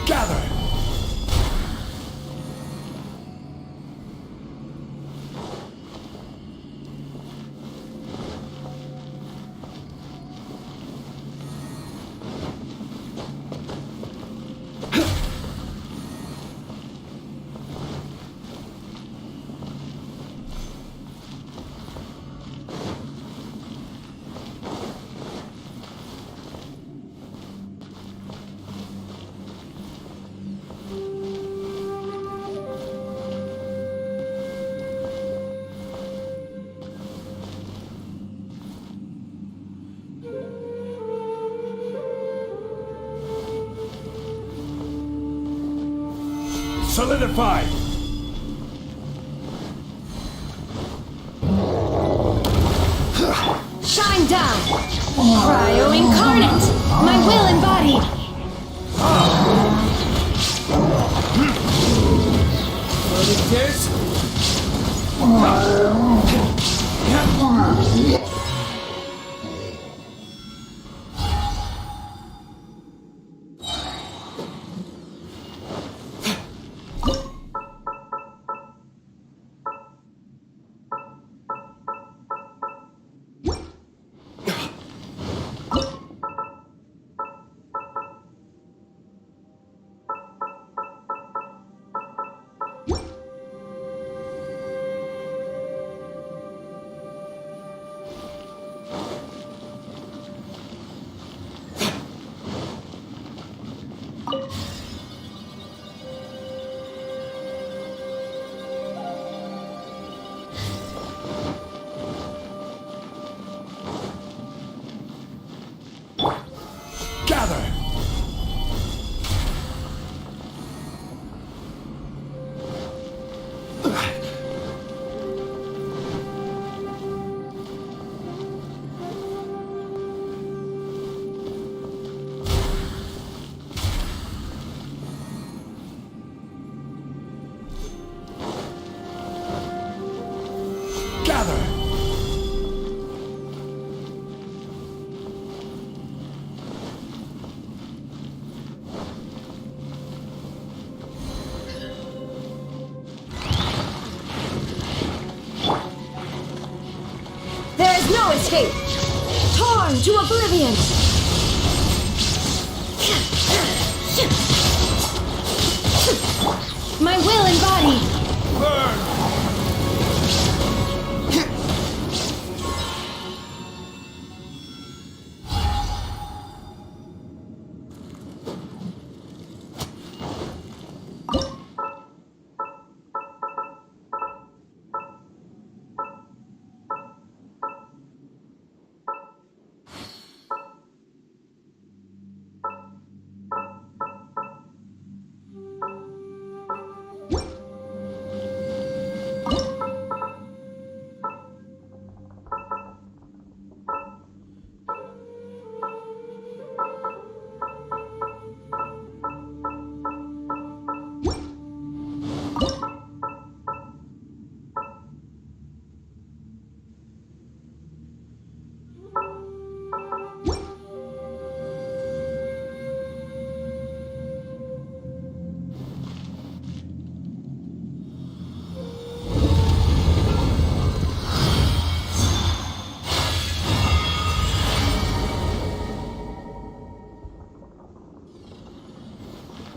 Gather! Solidified! Shine down! Cryo incarnate! My will embodied! What is this? Gather! Gather! There is no escape! Torn to oblivion! My will and body! Burn!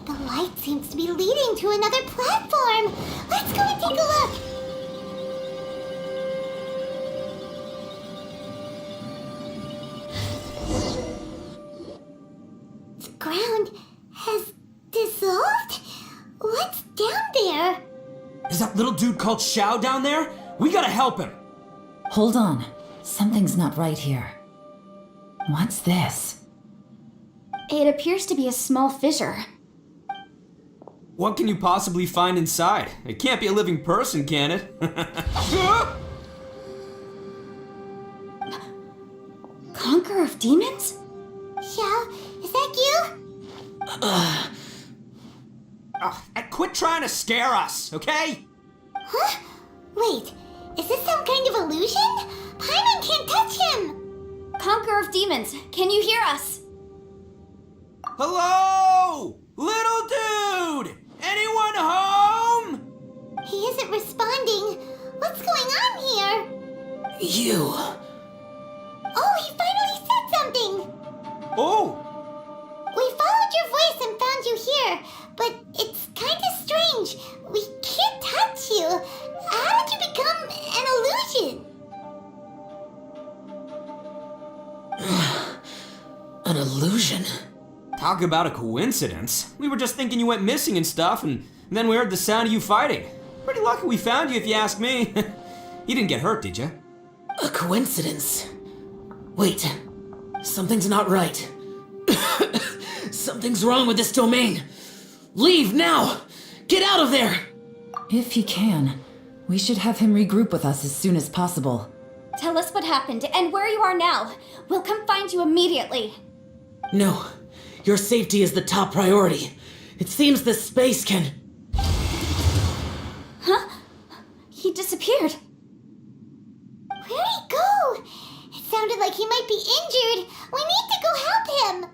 The light seems to be leading to another platform. Let's go and take a look. The ground has dissolved? What's down there? Is that little dude called Xiao down there? We gotta help him. Hold on. Something's not right here. What's this? It appears to be a small fissure. What can you possibly find inside? It can't be a living person, can it? Conqueror of demons? Xiao, is that you? Quit trying to scare us, okay? Huh? Wait, is this some kind of illusion? Paimon can't touch him! Conqueror of demons, can you hear us? Hello? Little dude! Anyone home? He isn't responding. What's going on here? You. Oh, he finally said something! Oh! We followed your voice and found you here, but it's kind of strange. We can't touch you. How did you become an illusion? An illusion? Talk about a coincidence. We were just thinking you went missing and stuff, and then we heard the sound of you fighting. Pretty lucky we found you, if you ask me. You didn't get hurt, did you? A coincidence? Wait, something's not right. Something's wrong with this domain. Leave now! Get out of there! If he can, we should have him regroup with us as soon as possible. Tell us what happened and where you are now. We'll come find you immediately. No, your safety is the top priority. It seems this space can... Huh? He disappeared. Where'd he go? It sounded like he might be injured. We need to go help him.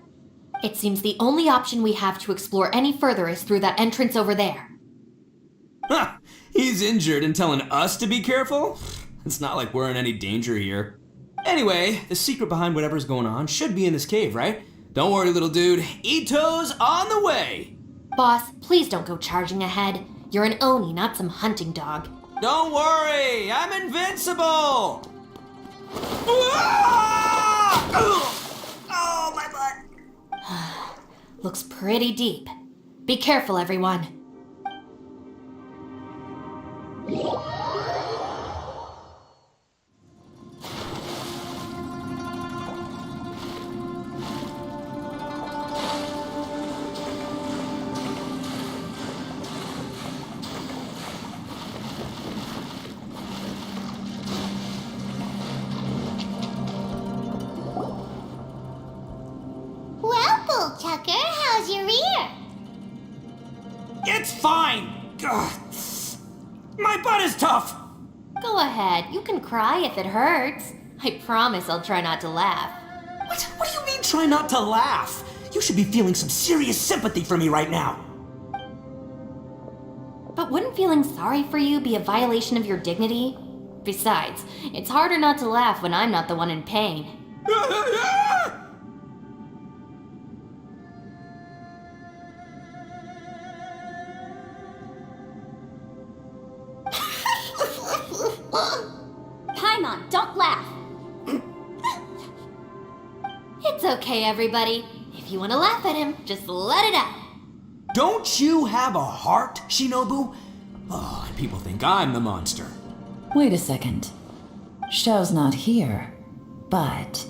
It seems the only option we have to explore any further is through that entrance over there. Ha! He's injured and telling us to be careful? It's not like we're in any danger here. Anyway, the secret behind whatever's going on should be in this cave, right? Don't worry, little dude. Ito's on the way! Boss, please don't go charging ahead. You're an Oni, not some hunting dog. Don't worry! I'm invincible! Ah! Oh, my butt! Looks pretty deep. Be careful, everyone. Well, Bullchucker, how's your ear? It's fine! Ugh. My butt is tough! Go ahead, you can cry if it hurts. I promise I'll try not to laugh. What do you mean, try not to laugh? You should be feeling some serious sympathy for me right now. But wouldn't feeling sorry for you be a violation of your dignity? Besides, it's harder not to laugh when I'm not the one in pain. Paimon, don't laugh. It's okay, everybody. If you want to laugh at him, just let it out. Don't you have a heart, Shinobu? Oh, and people think I'm the monster. Wait a second. Xiao's not here, but...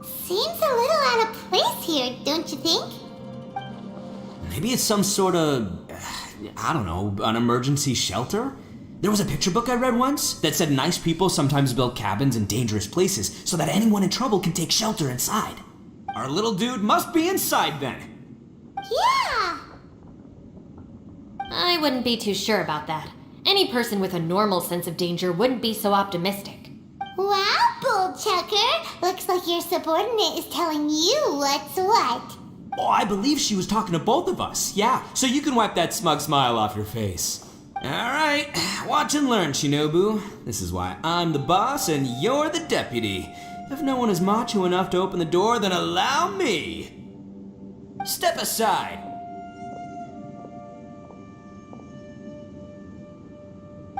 Seems a little out of place here, don't you think? Maybe it's some sort of, I don't know, an emergency shelter? There was a picture book I read once that said nice people sometimes build cabins in dangerous places so that anyone in trouble can take shelter inside. Our little dude must be inside then. Yeah! I wouldn't be too sure about that. Any person with a normal sense of danger wouldn't be so optimistic. Wow, Bullchucker! Looks like your subordinate is telling you what's what. Oh, I believe she was talking to both of us. Yeah, so you can wipe that smug smile off your face. All right, watch and learn, Shinobu. This is why I'm the boss and you're the deputy. If no one is macho enough to open the door, then allow me. Step aside.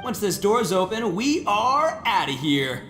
Once this door's open, we are out of here.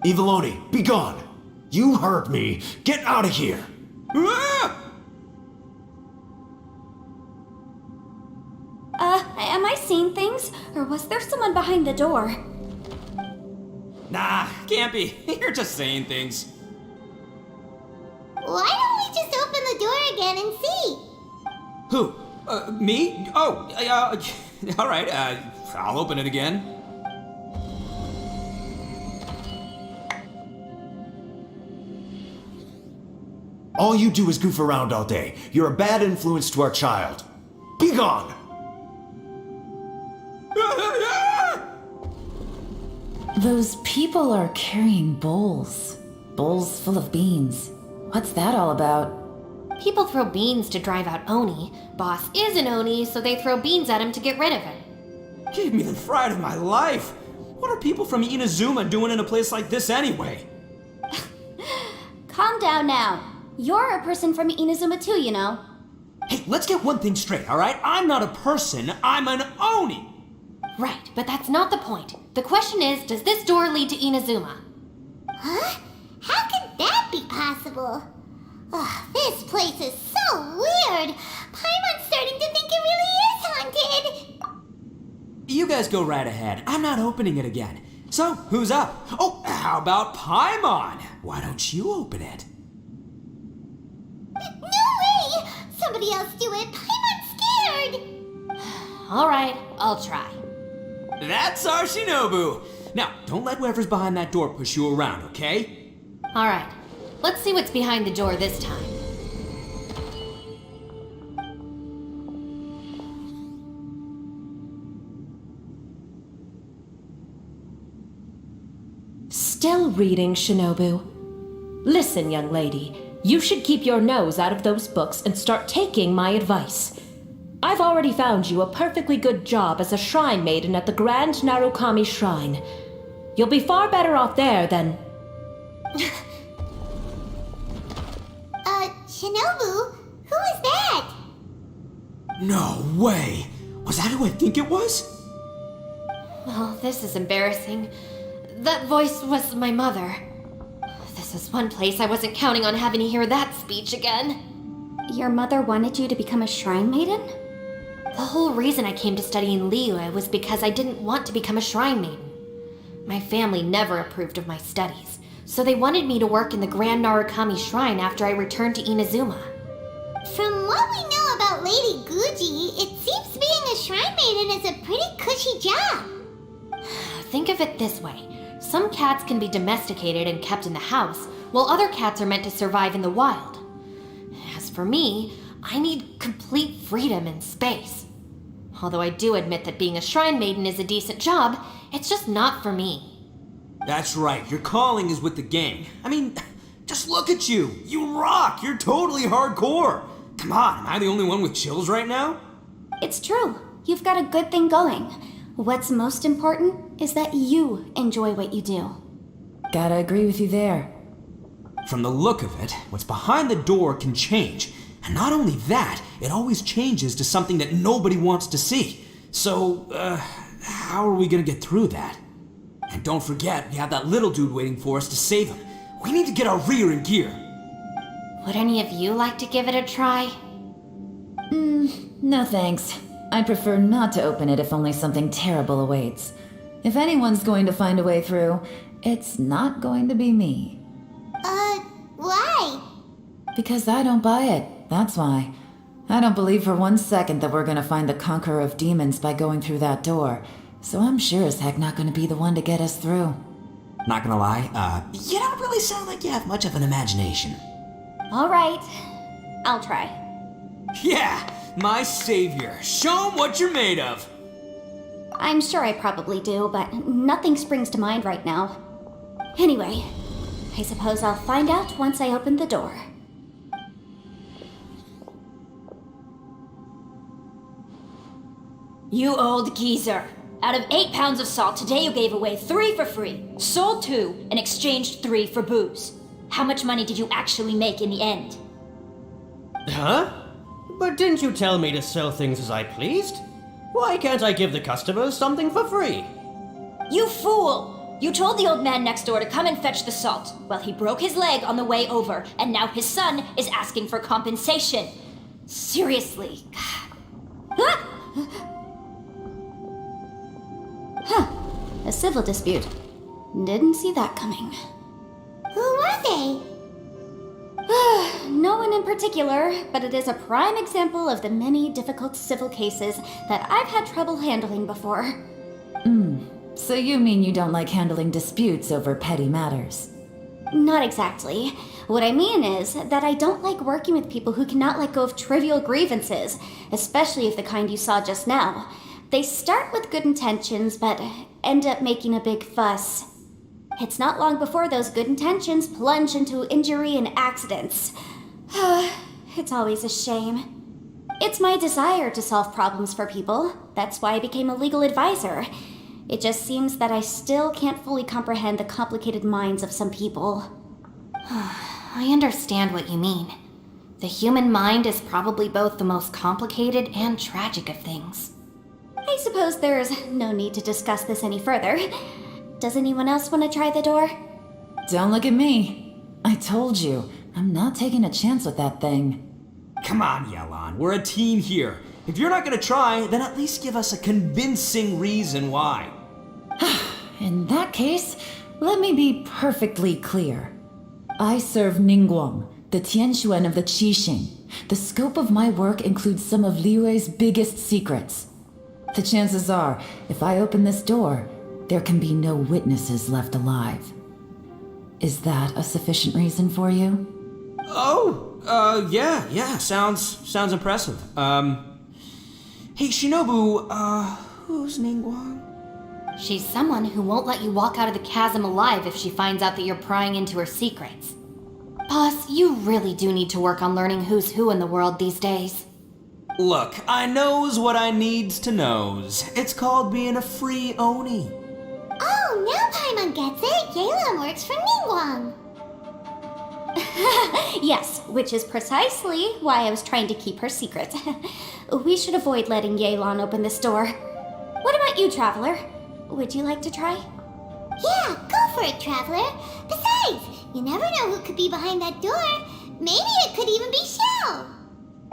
Eviloni, be gone! You heard me! Get out of here! Ah! Am I seeing things? Or was there someone behind the door? Nah, can't be. You're just saying things. Why don't we just open the door again and see? Who? Me? Oh, all right, I'll open it again. All you do is goof around all day. You're a bad influence to our child. Be gone! Those people are carrying bowls. Bowls full of beans. What's that all about? People throw beans to drive out Oni. Boss is an Oni, so they throw beans at him to get rid of him. Gave me the fright of my life. What are people from Inazuma doing in a place like this anyway? Calm down now. You're a person from Inazuma too, you know. Hey, let's get one thing straight, all right? I'm not a person, I'm an Oni. Right, but that's not the point. The question is, does this door lead to Inazuma? Huh? How could that be possible? Ugh, this place is so weird. Paimon's starting to think it really is haunted. You guys go right ahead. I'm not opening it again. So, who's up? Oh, how about Paimon? Why don't you open it? No way! Somebody else do it. Paimon's scared. All right, I'll try. That's our Shinobu. Now, don't let whoever's behind that door push you around, okay? All right, let's see what's behind the door this time. Still reading, Shinobu. Listen, young lady, you should keep your nose out of those books and start taking my advice. I've already found you a perfectly good job as a shrine maiden at the Grand Narukami Shrine. You'll be far better off there than... Shinobu? Who is that? No way. Was that who I think it was? Oh, this is embarrassing. That voice was my mother. This is one place I wasn't counting on having to hear that speech again. Your mother wanted you to become a shrine maiden? The whole reason I came to study in Liyue was because I didn't want to become a shrine maiden. My family never approved of my studies, so they wanted me to work in the Grand Narukami Shrine after I returned to Inazuma. From what we know about Lady Guji, it seems being a shrine maiden is a pretty cushy job. Think of it this way. Some cats can be domesticated and kept in the house, while other cats are meant to survive in the wild. As for me, I need complete freedom and space. Although I do admit that being a shrine maiden is a decent job, it's just not for me. That's right, your calling is with the gang. I mean, just look at you. You rock. You're totally hardcore. Come on, am I the only one with chills right now? It's true. You've got a good thing going. What's most important is that you enjoy what you do. Gotta agree with you there. From the look of it, what's behind the door can change. And not only that, it always changes to something that nobody wants to see. So, how are we gonna get through that? And don't forget, we have that little dude waiting for us to save him. We need to get our rear in gear. Would any of you like to give it a try? No thanks. I'd prefer not to open it if only something terrible awaits. If anyone's going to find a way through, it's not going to be me. Why? Because I don't buy it, that's why. I don't believe for 1 second that we're gonna find the Conqueror of Demons by going through that door, so I'm sure as heck not gonna be the one to get us through. Not gonna lie, you don't really sound like you have much of an imagination. All right, I'll try. Yeah, my savior. Show 'em what you're made of. I'm sure I probably do, but nothing springs to mind right now. Anyway, I suppose I'll find out once I open the door. You old geezer. Out of 8 pounds of salt, today you gave away 3 for free, sold 2, and exchanged 3 for booze. How much money did you actually make in the end? Huh? But didn't you tell me to sell things as I pleased? Why can't I give the customers something for free? You fool! You told the old man next door to come and fetch the salt. Well, he broke his leg on the way over, and now his son is asking for compensation. Seriously. A civil dispute. Didn't see that coming. Who were they? No one in particular, but it is a prime example of the many difficult civil cases that I've had trouble handling before. So you mean you don't like handling disputes over petty matters? Not exactly. What I mean is that I don't like working with people who cannot let go of trivial grievances, especially of the kind you saw just now. They start with good intentions, but end up making a big fuss. It's not long before those good intentions plunge into injury and accidents. It's always a shame. It's my desire to solve problems for people. That's why I became a legal advisor. It just seems that I still can't fully comprehend the complicated minds of some people. I understand what you mean. The human mind is probably both the most complicated and tragic of things. I suppose there's no need to discuss this any further. Does anyone else want to try the door? Don't look at me. I told you, I'm not taking a chance with that thing. Come on, Yelan, we're a team here. If you're not gonna try, then at least give us a convincing reason why. In that case, let me be perfectly clear. I serve Ningguang, the Tianxuan of the Qixing. The scope of my work includes some of Liyue's biggest secrets. The chances are, if I open this door, there can be no witnesses left alive. Is that a sufficient reason for you? Yeah, sounds impressive. Hey, Shinobu, who's Ningguang? She's someone who won't let you walk out of the chasm alive if she finds out that you're prying into her secrets. Boss, you really do need to work on learning who's who in the world these days. Look, I knows what I needs to knows. It's called being a free Oni. Oh, now Paimon gets it. Yelan works for Ningguang. Yes, which is precisely why I was trying to keep her secret. We should avoid letting Yelan open this door. What about you, Traveler? Would you like to try? Yeah, go for it, Traveler. Besides, you never know who could be behind that door. Maybe it could even be Xiao.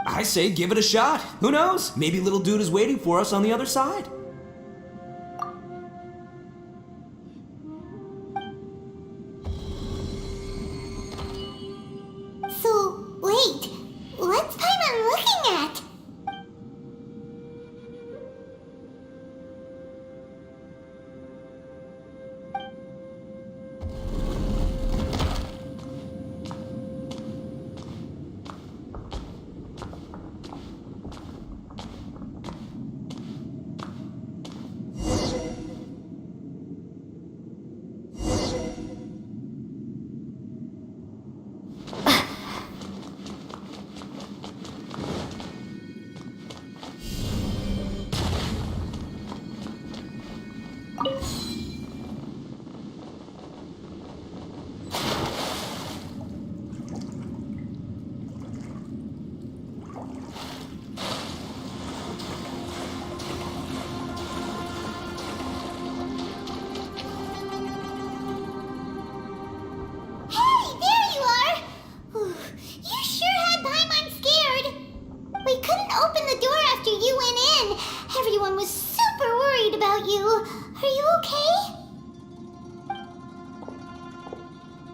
I say give it a shot. Who knows? Maybe little dude is waiting for us on the other side. So, wait. What's Paimon looking at? Are you okay?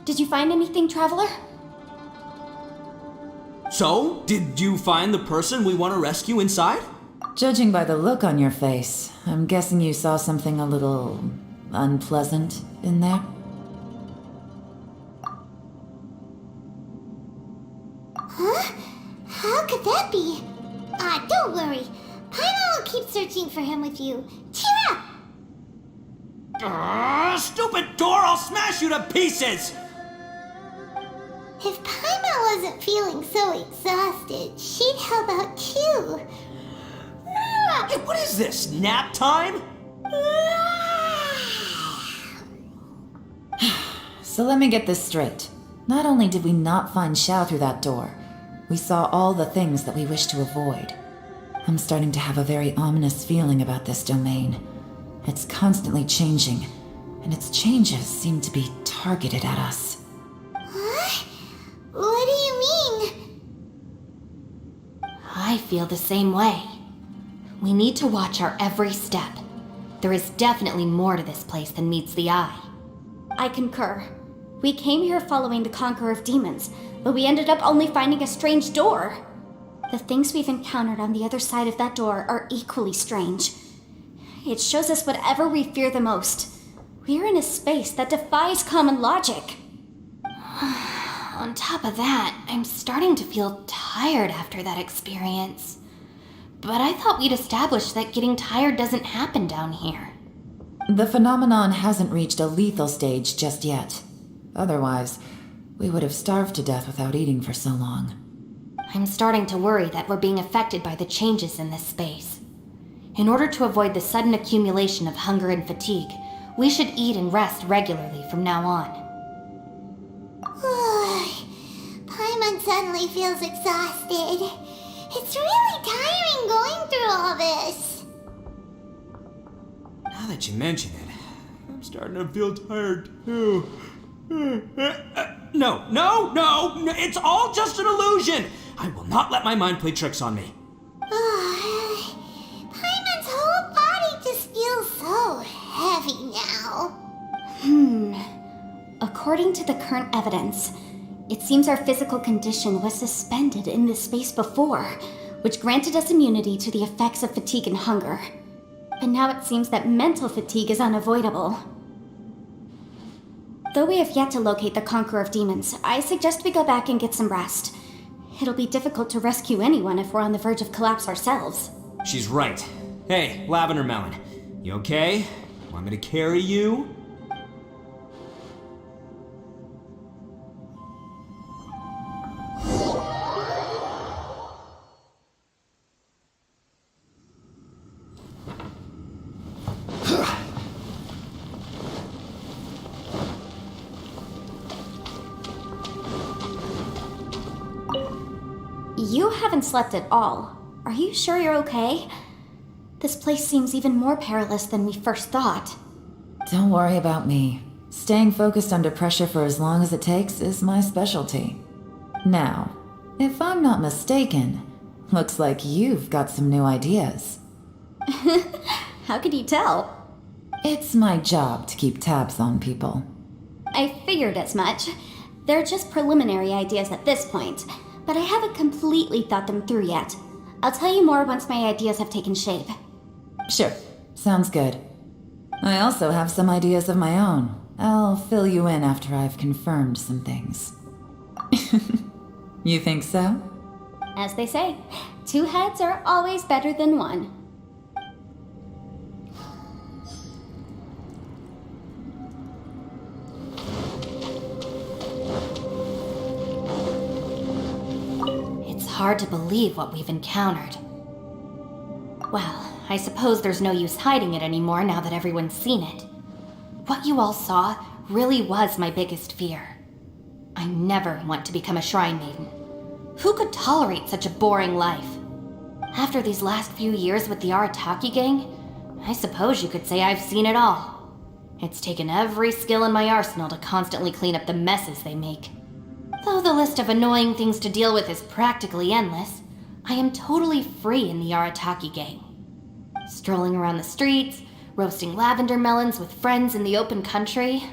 Did you find anything, Traveler? So, did you find the person we want to rescue inside? Judging by the look on your face, I'm guessing you saw something a little unpleasant in there. Huh? How could that be? Don't worry. Paimon will keep searching for him with you. Cheer up! Stupid door! I'll smash you to pieces! If Paimon wasn't feeling so exhausted, she'd help out too. Hey, what is this? Nap time? So let me get this straight. Not only did we not find Xiao through that door, we saw all the things that we wish to avoid. I'm starting to have a very ominous feeling about this domain. It's constantly changing, and its changes seem to be targeted at us. Huh? What do you mean? I feel the same way. We need to watch our every step. There is definitely more to this place than meets the eye. I concur. We came here following the Conqueror of Demons, but we ended up only finding a strange door. The things we've encountered on the other side of that door are equally strange. It shows us whatever we fear the most. We're in a space that defies common logic. On top of that, I'm starting to feel tired after that experience. But I thought we'd established that getting tired doesn't happen down here. The phenomenon hasn't reached a lethal stage just yet. Otherwise, we would have starved to death without eating for so long. I'm starting to worry that we're being affected by the changes in this space. In order to avoid the sudden accumulation of hunger and fatigue, we should eat and rest regularly from now on. Paimon suddenly feels exhausted. It's really tiring going through all this. Now that you mention it, I'm starting to feel tired too. No, it's all just an illusion! I will not let my mind play tricks on me. Paimon's whole body just feels so heavy now. According to the current evidence, it seems our physical condition was suspended in this space before, which granted us immunity to the effects of fatigue and hunger. But now it seems that mental fatigue is unavoidable. Though we have yet to locate the Conqueror of Demons, I suggest we go back and get some rest. It'll be difficult to rescue anyone if we're on the verge of collapse ourselves. She's right. Hey, Lavender Melon, you okay? Want me to carry you? You haven't slept at all. Are you sure you're okay? This place seems even more perilous than we first thought. Don't worry about me. Staying focused under pressure for as long as it takes is my specialty. Now, if I'm not mistaken, looks like you've got some new ideas. How could you tell? It's my job to keep tabs on people. I figured as much. They're just preliminary ideas at this point, but I haven't completely thought them through yet. I'll tell you more once my ideas have taken shape. Sure, sounds good. I also have some ideas of my own. I'll fill you in after I've confirmed some things. You think so? As they say, 2 heads are always better than 1. It's hard to believe what we've encountered. Well, I suppose there's no use hiding it anymore now that everyone's seen it. What you all saw really was my biggest fear. I never want to become a shrine maiden. Who could tolerate such a boring life? After these last few years with the Arataki gang, I suppose you could say I've seen it all. It's taken every skill in my arsenal to constantly clean up the messes they make. Though the list of annoying things to deal with is practically endless, I am totally free in the Arataki gang. Strolling around the streets, roasting lavender melons with friends in the open country.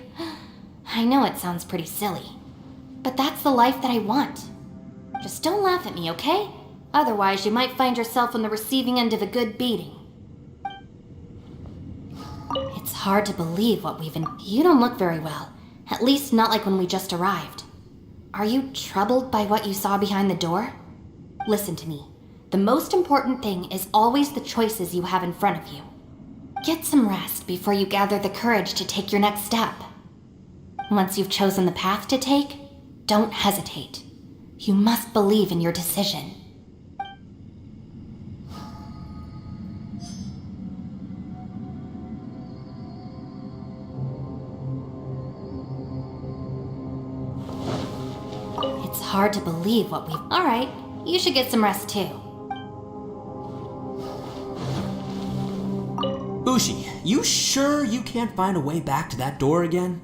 I know it sounds pretty silly, but that's the life that I want. Just don't laugh at me, okay? Otherwise, you might find yourself on the receiving end of a good beating. It's hard to believe what we've been. You don't look very well. At least not like when we just arrived. Are you troubled by what you saw behind the door? Listen to me. The most important thing is always the choices you have in front of you. Get some rest before you gather the courage to take your next step. Once you've chosen the path to take, don't hesitate. You must believe in your decision. It's hard to believe what we've... All right, you should get some rest too. Ushi, you sure you can't find a way back to that door again?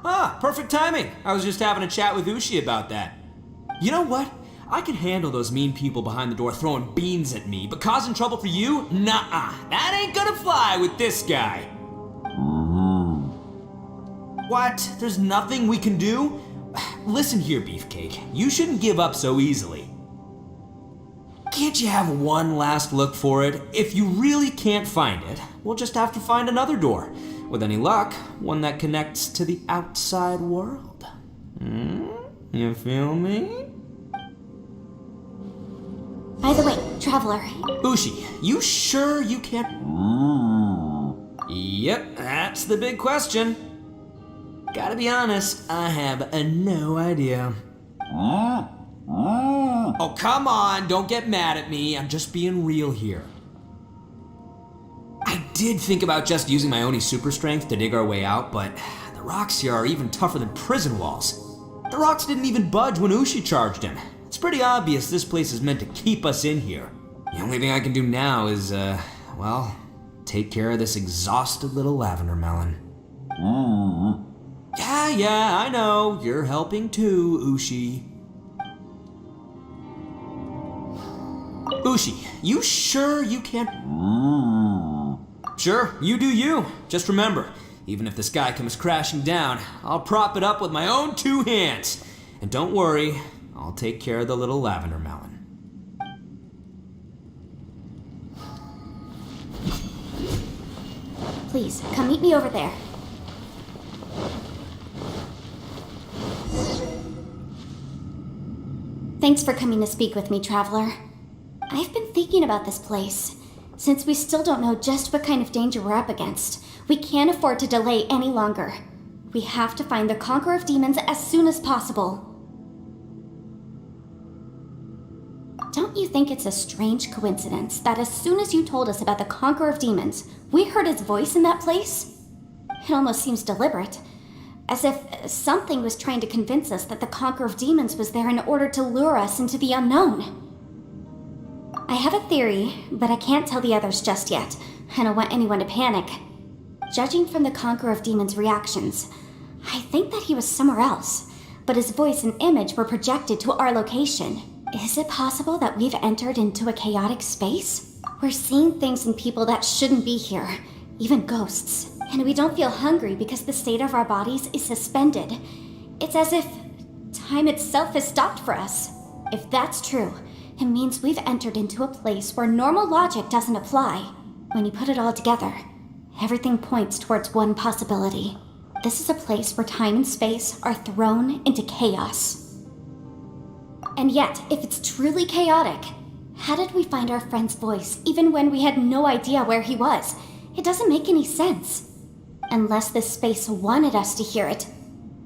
Ah, perfect timing. I was just having a chat with Ushi about that. You know what? I can handle those mean people behind the door throwing beans at me, but causing trouble for you? Nuh-uh. That ain't gonna fly with this guy. What? There's nothing we can do? Listen here, Beefcake. You shouldn't give up so easily. Can't you have one last look for it? If you really can't find it, we'll just have to find another door. With any luck, one that connects to the outside world. You feel me? By the way, Traveler. Ushi, you sure you can't... Yep, that's the big question. Gotta be honest, I have no idea. Oh, come on, don't get mad at me. I'm just being real here. I did think about just using my Oni super strength to dig our way out, but the rocks here are even tougher than prison walls. The rocks didn't even budge when Ushi charged him. It's pretty obvious this place is meant to keep us in here. The only thing I can do now is, well, take care of this exhausted little lavender melon. Yeah, I know. You're helping too, Ushi. Ushi, you sure you can't... Sure, you do you. Just remember, even if the sky comes crashing down, I'll prop it up with my own 2 hands. And don't worry, I'll take care of the little lavender melon. Please, come meet me over there. Thanks for coming to speak with me, Traveler. I've been thinking about this place. Since we still don't know just what kind of danger we're up against, we can't afford to delay any longer. We have to find the Conqueror of Demons as soon as possible. Don't you think it's a strange coincidence that as soon as you told us about the Conqueror of Demons, we heard his voice in that place? It almost seems deliberate. As if something was trying to convince us that the Conqueror of Demons was there in order to lure us into the unknown. I have a theory, but I can't tell the others just yet. I don't want anyone to panic. Judging from the Conqueror of Demons' reactions, I think that he was somewhere else, but his voice and image were projected to our location. Is it possible that we've entered into a chaotic space? We're seeing things and people that shouldn't be here, even ghosts. And we don't feel hungry because the state of our bodies is suspended. It's as if time itself has stopped for us. If that's true, it means we've entered into a place where normal logic doesn't apply. When you put it all together, everything points towards one possibility. This is a place where time and space are thrown into chaos. And yet, if it's truly chaotic, how did we find our friend's voice even when we had no idea where he was? It doesn't make any sense. Unless this space wanted us to hear it.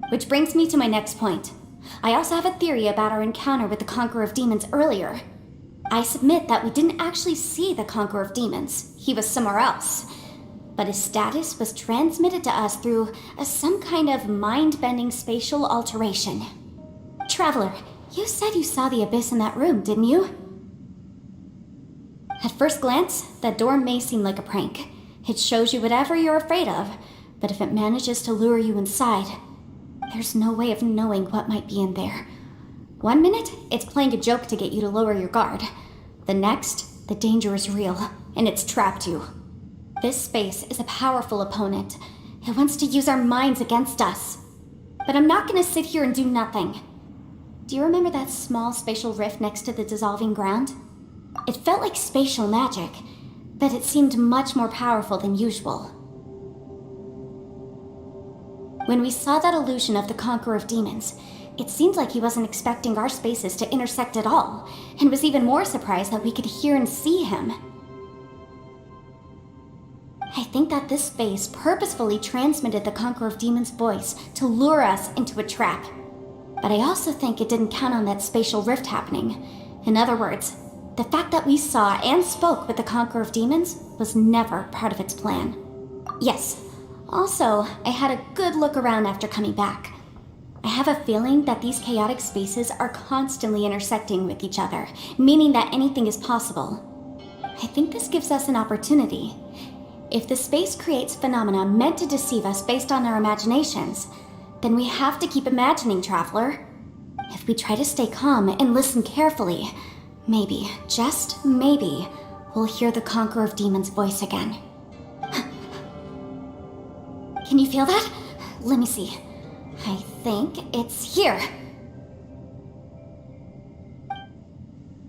Which brings me to my next point. I also have a theory about our encounter with the Conqueror of Demons earlier. I submit that we didn't actually see the Conqueror of Demons. He was somewhere else. But his status was transmitted to us through some kind of mind-bending spatial alteration. Traveler, you said you saw the abyss in that room, didn't you? At first glance, that door may seem like a prank. It shows you whatever you're afraid of, but if it manages to lure you inside, there's no way of knowing what might be in there. 1 minute, it's playing a joke to get you to lower your guard. The next, The danger is real, and it's trapped you. This space is a powerful opponent. It wants to use our minds against us. But I'm not gonna sit here and do nothing. Do you remember that small spatial rift next to the dissolving ground? It felt like spatial magic, but it seemed much more powerful than usual. When we saw that illusion of the Conqueror of Demons, it seemed like he wasn't expecting our spaces to intersect at all, and was even more surprised that we could hear and see him. I think that this space purposefully transmitted the Conqueror of Demons' voice to lure us into a trap. But I also think it didn't count on that spatial rift happening. In other words, the fact that we saw and spoke with the Conqueror of Demons was never part of its plan. Yes, also, I had a good look around after coming back. I have a feeling that these chaotic spaces are constantly intersecting with each other, meaning that anything is possible. I think this gives us an opportunity. If the space creates phenomena meant to deceive us based on our imaginations, then we have to keep imagining, Traveler. If we try to stay calm and listen carefully, maybe, just maybe, we'll hear the Conqueror of Demons' voice again. Can you feel that? Let me see. I think it's here.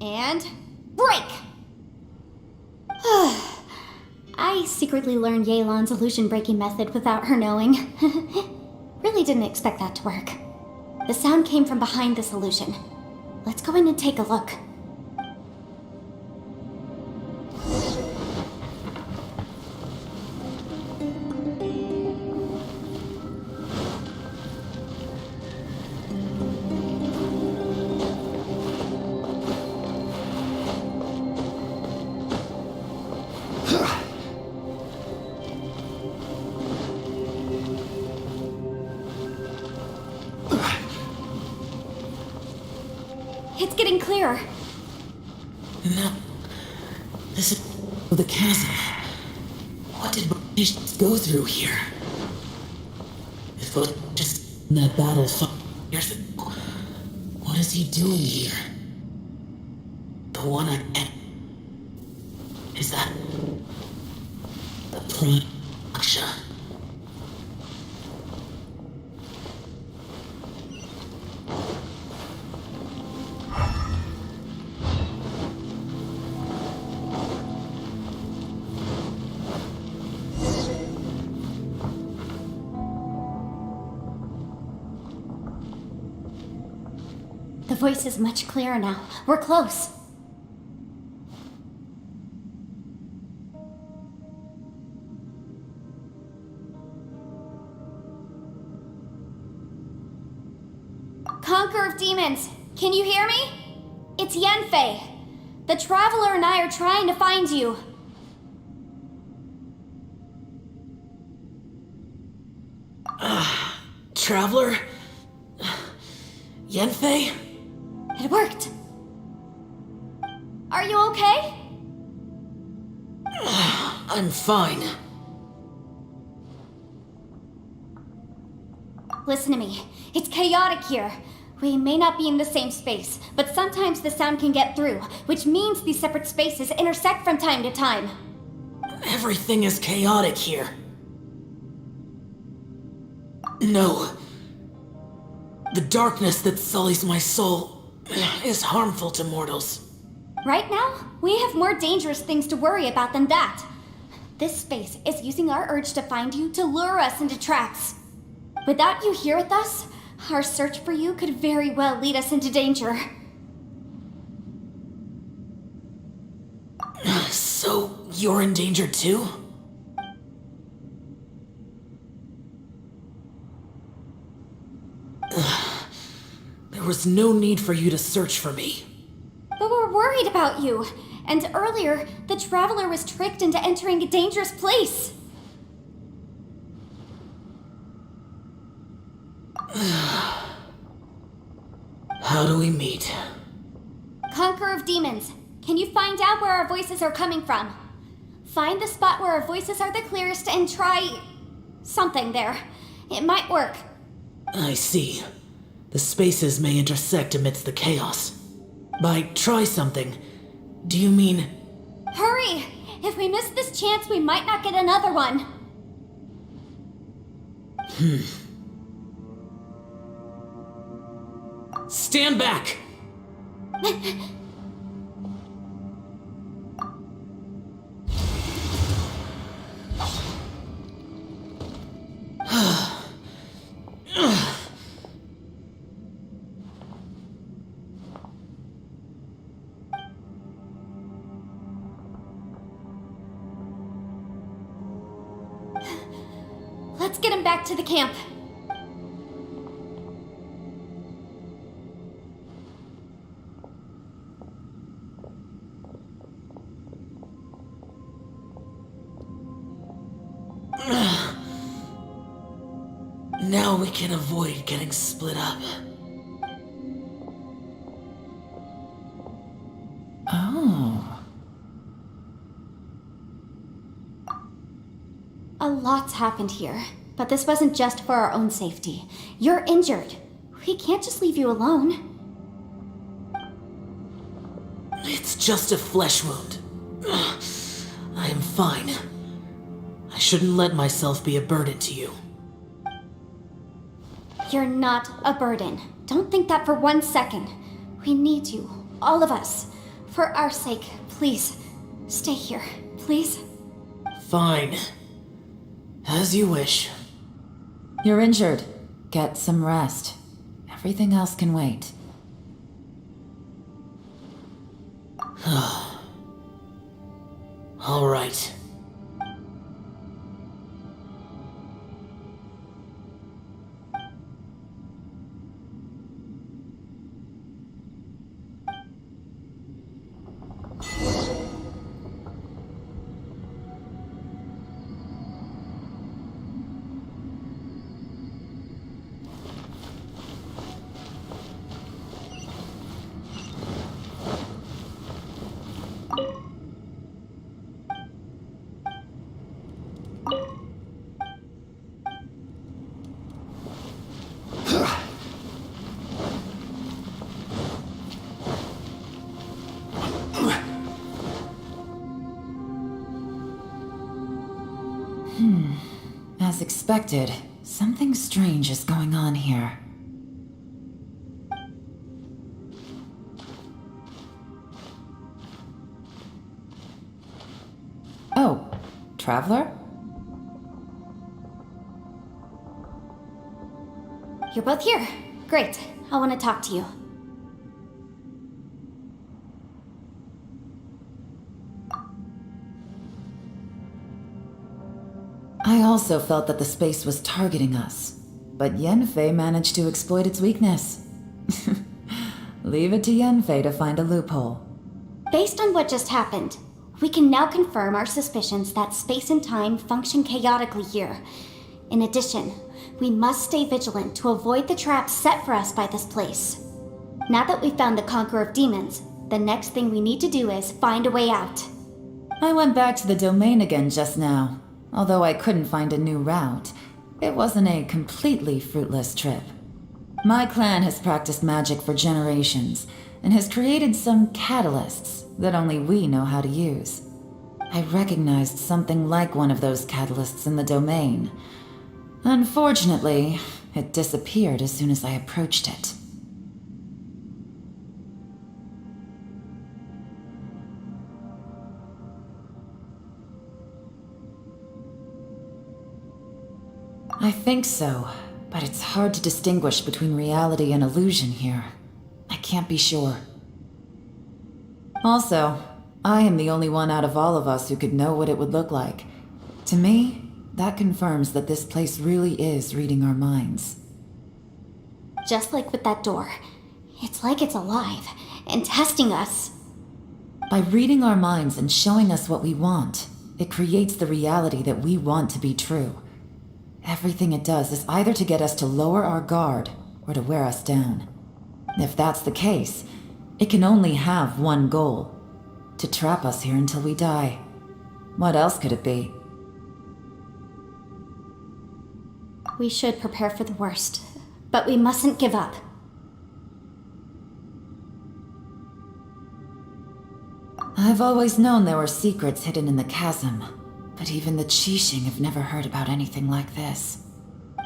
And break! I secretly learned Yelan's illusion breaking method without her knowing. Really didn't expect that to work. The sound came from behind this illusion. Let's go in and take a look. It's getting clearer. No. This is the chasm. What did British go through here? It was just in that battle years ago. What is he doing here? The one I met. Is that the Prime Aksha? The voice is much clearer now. We're close. Conqueror of Demons, can you hear me? It's Yenfei. The Traveler and I are trying to find you. Traveler? Yenfei? It worked. Are you okay? I'm fine. Listen to me. It's chaotic here. We may not be in the same space, but sometimes the sound can get through, which means these separate spaces intersect from time to time. Everything is chaotic here. No. The darkness that sullies my soul is harmful to mortals. Right now, we have more dangerous things to worry about than that. This space is using our urge to find you to lure us into traps. Without you here with us, our search for you could very well lead us into danger. So, you're in danger too? There was no need for you to search for me. But we're worried about you. And earlier, the Traveler was tricked into entering a dangerous place. How do we meet? Conqueror of Demons, can you find out where our voices are coming from? Find the spot where our voices are the clearest and try something there. It might work. I see. The spaces may intersect amidst the chaos. By try something, do you mean Hurry! If we miss this chance, we might not get another one. Stand back! Let's get him back to the camp. Now we can avoid getting split up. Oh. A lot's happened here, but this wasn't just for our own safety. You're injured. We can't just leave you alone. It's just a flesh wound. I am fine. I shouldn't let myself be a burden to you. You're not a burden. Don't think that for 1 second. We need you, all of us. For our sake, please, stay here, please. Fine. As you wish. You're injured. Get some rest. Everything else can wait. All right. As expected, something strange is going on here. Oh, Traveler? You're both here. Great. I want to talk to you. I also felt that the space was targeting us, but Yenfei managed to exploit its weakness. Leave it to Yenfei to find a loophole. Based on what just happened, we can now confirm our suspicions that space and time function chaotically here. In addition, we must stay vigilant to avoid the traps set for us by this place. Now that we've found the Conqueror of Demons, the next thing we need to do is find a way out. I went back to the domain again just now. Although I couldn't find a new route, it wasn't a completely fruitless trip. My clan has practiced magic for generations, and has created some catalysts that only we know how to use. I recognized something like one of those catalysts in the domain. Unfortunately, it disappeared as soon as I approached it. I think so, but it's hard to distinguish between reality and illusion here. I can't be sure. Also, I am the only one out of all of us who could know what it would look like. To me, that confirms that this place really is reading our minds. Just like with that door. It's like it's alive and testing us. By reading our minds and showing us what we want, it creates the reality that we want to be true. Everything it does is either to get us to lower our guard or to wear us down. If that's the case, it can only have one goal: to trap us here until we die. What else could it be? We should prepare for the worst, but we mustn't give up. I've always known there were secrets hidden in the chasm, but even the Qixing have never heard about anything like this.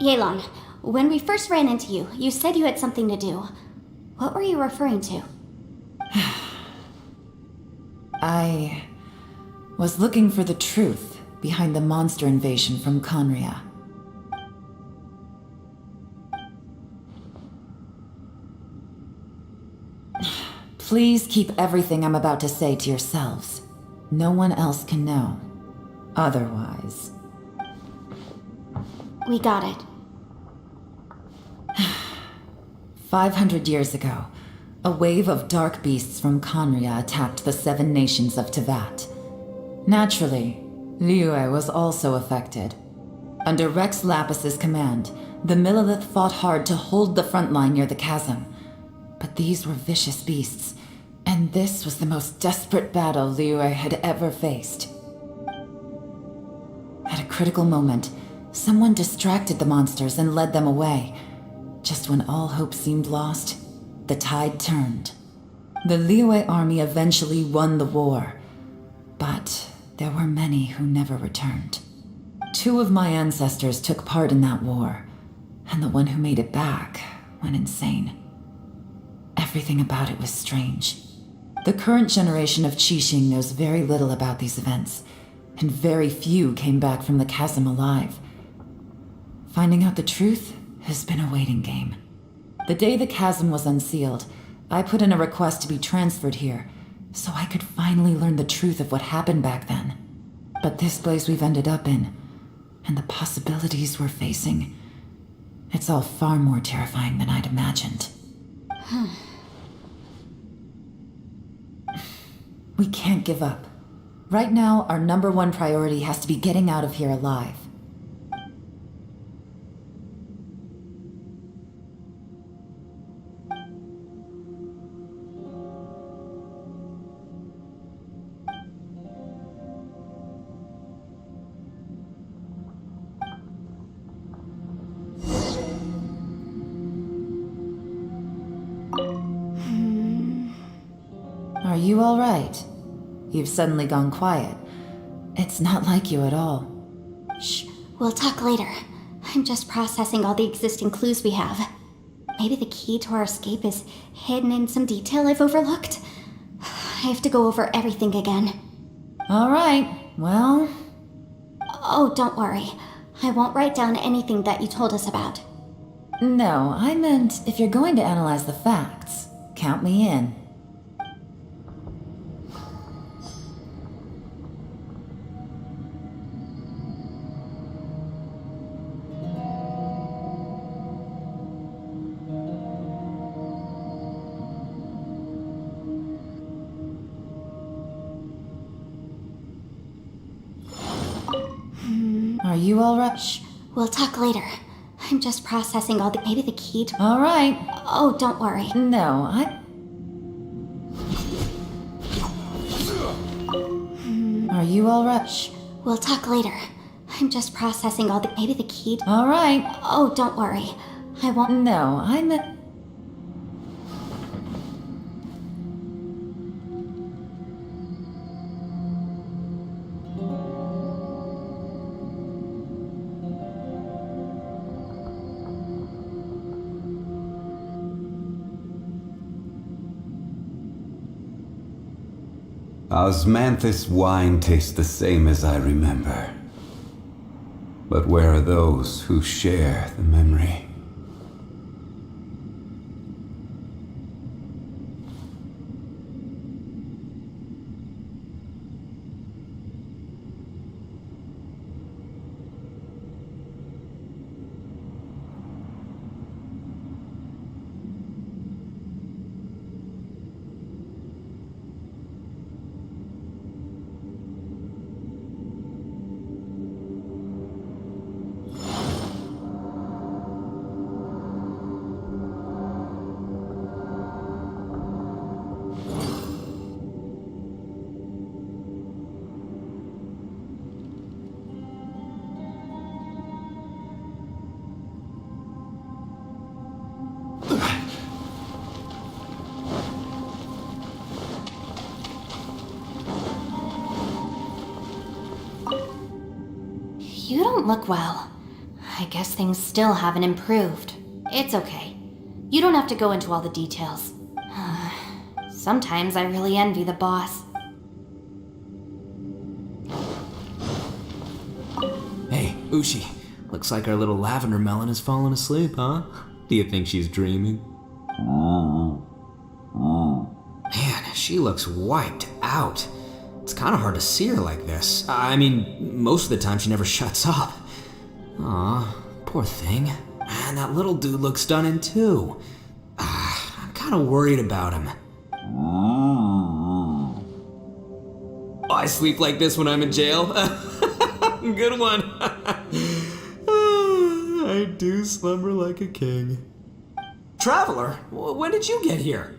Yelan, when we first ran into you, you said you had something to do. What were you referring to? I was looking for the truth behind the monster invasion from Conria. Please keep everything I'm about to say to yourselves. No one else can know. Otherwise... We got it. 500 years ago, a wave of dark beasts from Conria attacked the 7 nations of Tevat. Naturally, Liyue was also affected. Under Rex Lapis's command, the Millelith fought hard to hold the front line near the chasm. But these were vicious beasts, and this was the most desperate battle Liyue had ever faced. At a critical moment, someone distracted the monsters and led them away. Just when all hope seemed lost, the tide turned. The Liyue army eventually won the war, but there were many who never returned. 2 of my ancestors took part in that war, and the one who made it back went insane. Everything about it was strange. The current generation of Qixing knows very little about these events, and very few came back from the chasm alive. Finding out the truth has been a waiting game. The day the chasm was unsealed, I put in a request to be transferred here, so I could finally learn the truth of what happened back then. But this place we've ended up in, and the possibilities we're facing, it's all far more terrifying than I'd imagined. We can't give up. Right now, our #1 priority has to be getting out of here alive. Are you all right? You've suddenly gone quiet. It's not like you at all. Shh, we'll talk later. I'm just processing all the existing clues we have. Maybe the key to our escape is hidden in some detail I've overlooked. I have to go over everything again. All right, well... Oh, don't worry. I won't write down anything that you told us about. No, I meant if you're going to analyze the facts, count me in. Are you all right? Shh, we'll talk later. I'm just processing all the... Maybe the key to... All right. Oh, don't worry. No, Are you all right? Shh, we'll talk later. I'm just processing all the... Maybe the key to... All right. Oh, don't worry. I won't... No, I meant... Osmanthus wine tastes the same as I remember. But where are those who share the memory? You don't look well. I guess things still haven't improved. It's okay. You don't have to go into all the details. Sometimes I really envy the boss. Hey, Ushi. Looks like our little lavender melon has fallen asleep, huh? Do you think she's dreaming? Man, she looks wiped out. It's kind of hard to see her like this. I mean, most of the time she never shuts up. Aw, poor thing. Man, that little dude looks stunning too. I'm kind of worried about him. I sleep like this when I'm in jail. Good one. I do slumber like a king. Traveler, when did you get here?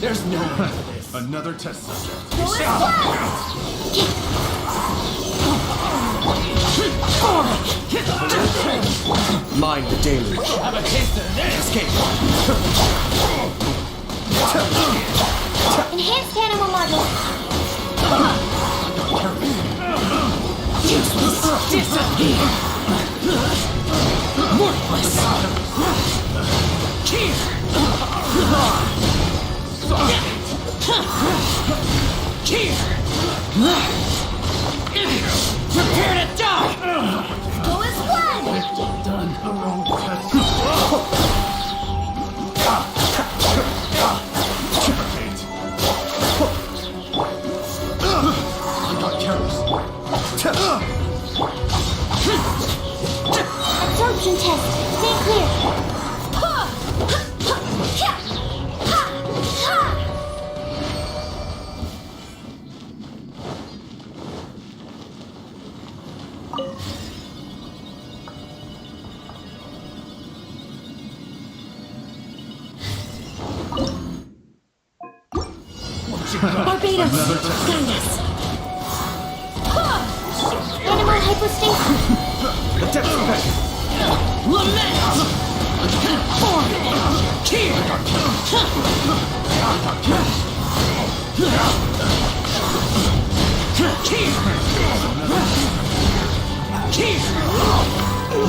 There's no way for this. Another test subject. Mind the deluge. Have a taste of this. Escape. Enhanced animal model. Useless. Disappear. Worthless. Cheer. Cheer. Prepare to die. Go as one. Done. The wrong test. I'm not careless. Absorption test. Stay clear. Barbados, guide us. Animal hypostasis. The depths back. Lament! Form! Cheer! Cheer!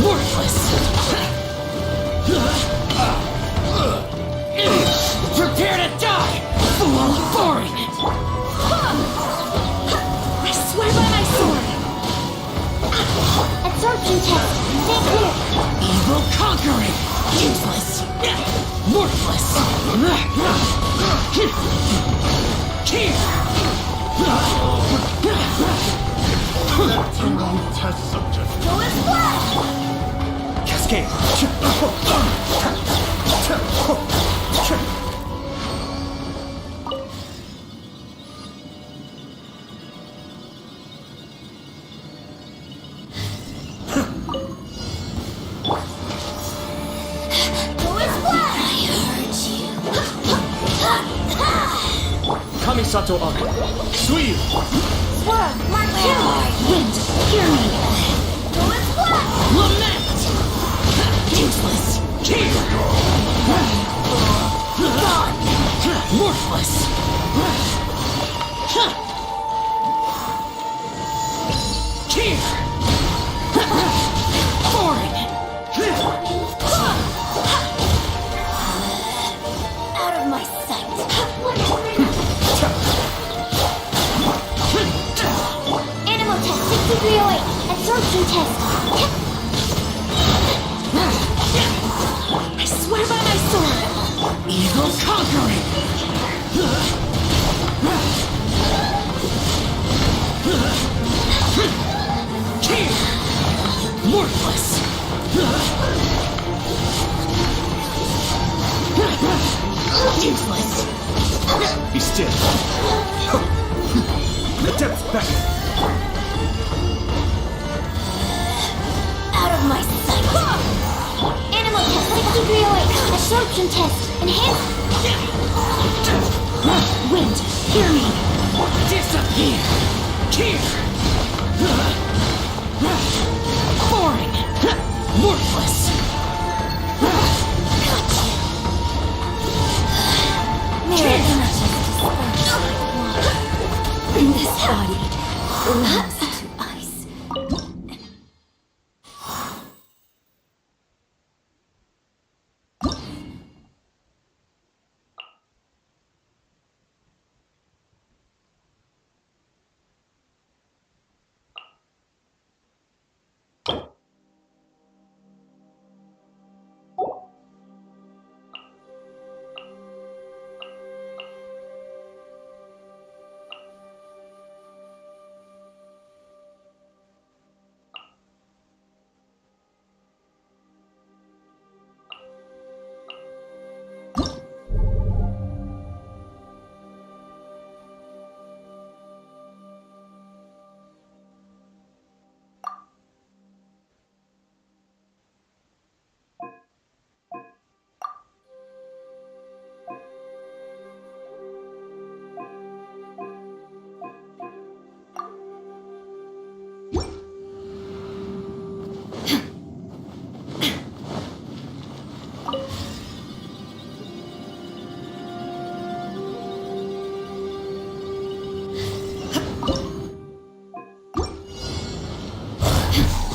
Worthless! Prepare to die! Fool foreign! I swear by my sword. Absorption test. Stay clear. Evil conquering! Useless! Worthless! Cheer! Test subject. Go and splash. Cascade. Go and splash. I heard you. Kamisato Arc. Suiyu. Swirl. Mark two. Wind, hear me. Go and splash. Lament! Useless! Cheer! Gone! Worthless! Cheer! Foreign! Out of my sight. Animal test 6308. Absorption test. I swear by my sword. Evil conquering! Cheer! Worthless! Useless! Be still. The depths back. Out of my sight. Animal test 6308. Absorption test. Enhance. Wind, hear me. Disappear! Cheer! Foreign! Worthless! Mirror Cheer! This body loves to ice.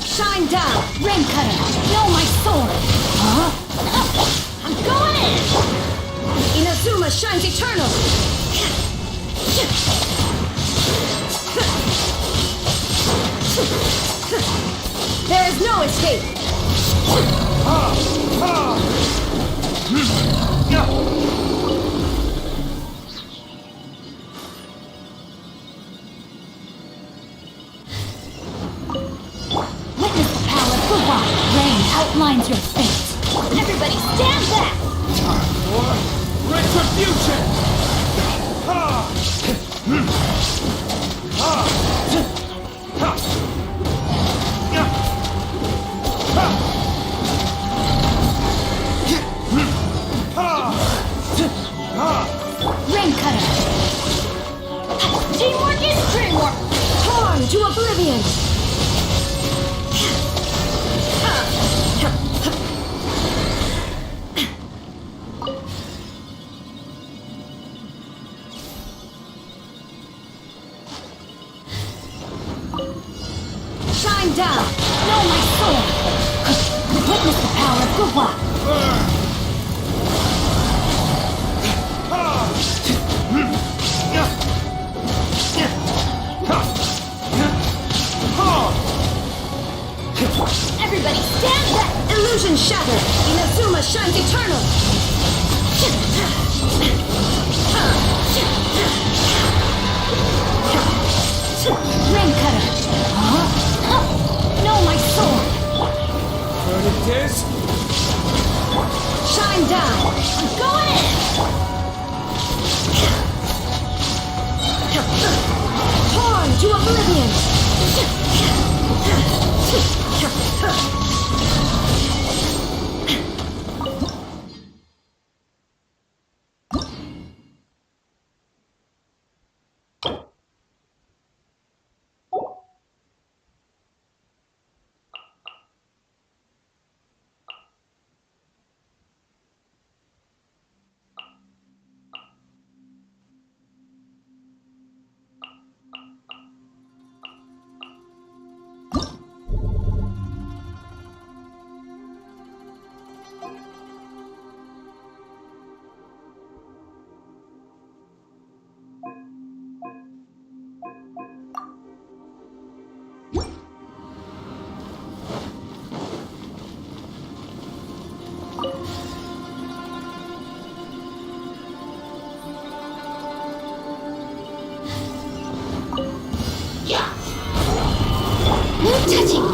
Shine down, Rain Cutter. Feel my sword. Huh? I'm going in. Inazuma shines eternal. There is no escape. Witness the power of the rock. Rain outlines your fate. Everybody stand back! Time for retribution! Rain Cutter. shatter! Inazuma shines eternal! Rain cutter! No, my sword! Burn it is. Shine down! I'm going in! Torn to oblivion! No touching!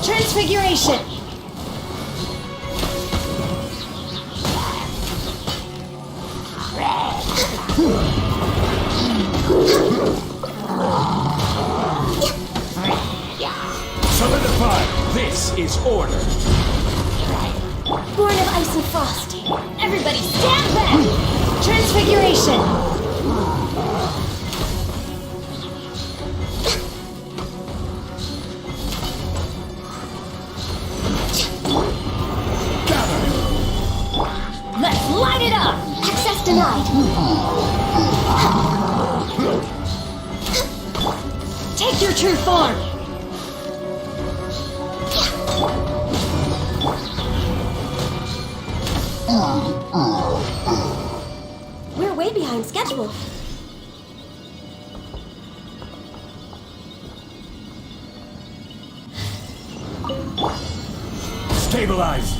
Transfiguration! Solidify. This is order. Born of ice and frost. Everybody stand back! Transfiguration! Let's light it up! Access denied. Take your true form! We're way behind schedule. Stabilize.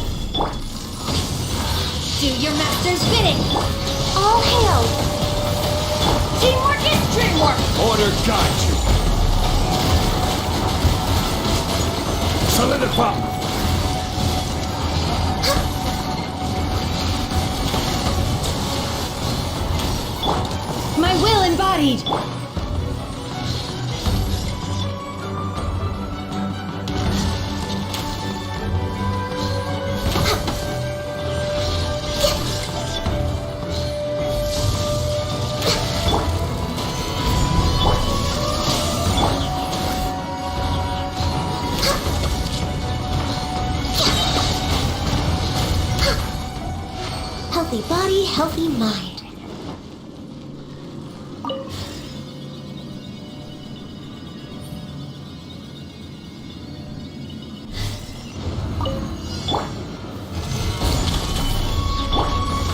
Do your master's bidding! All hail! Teamwork is dreamwork! Order guide you. Solidify. My will embodied! Healthy body, healthy mind.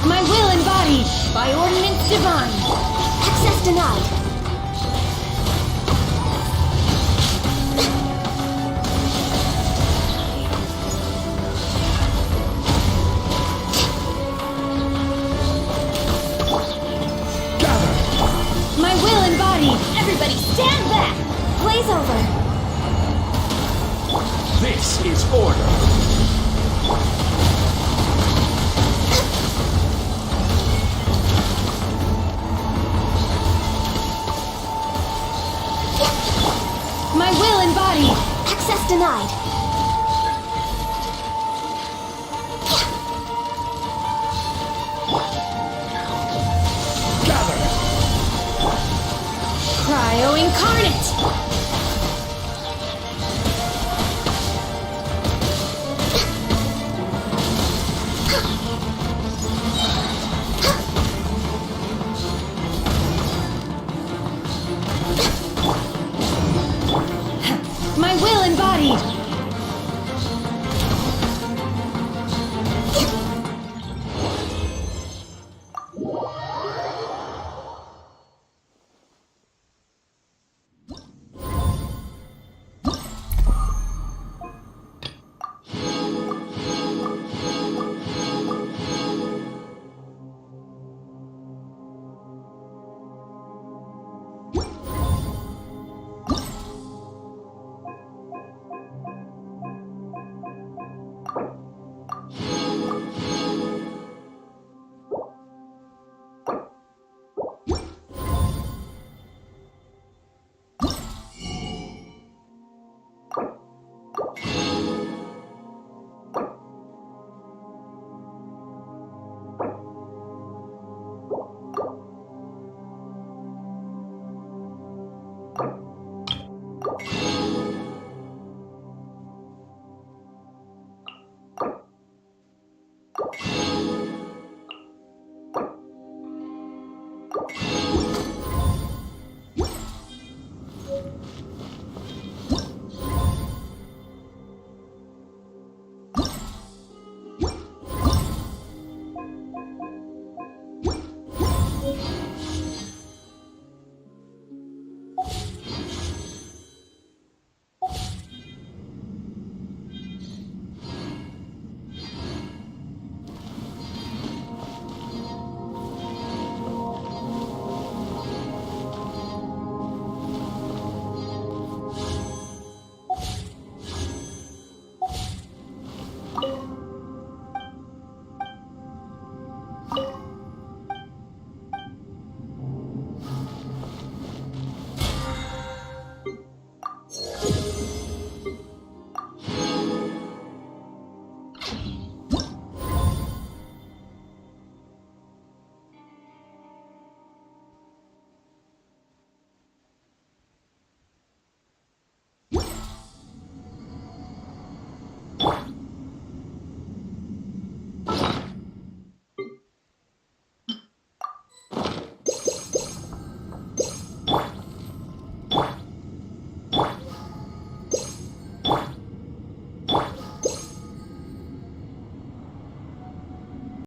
My will embodied! By ordinance divine! Access denied. My will embodied! Everybody stand back! Blaze over. This is order. My will embodied! Access denied. Gather. Cryo incarnate!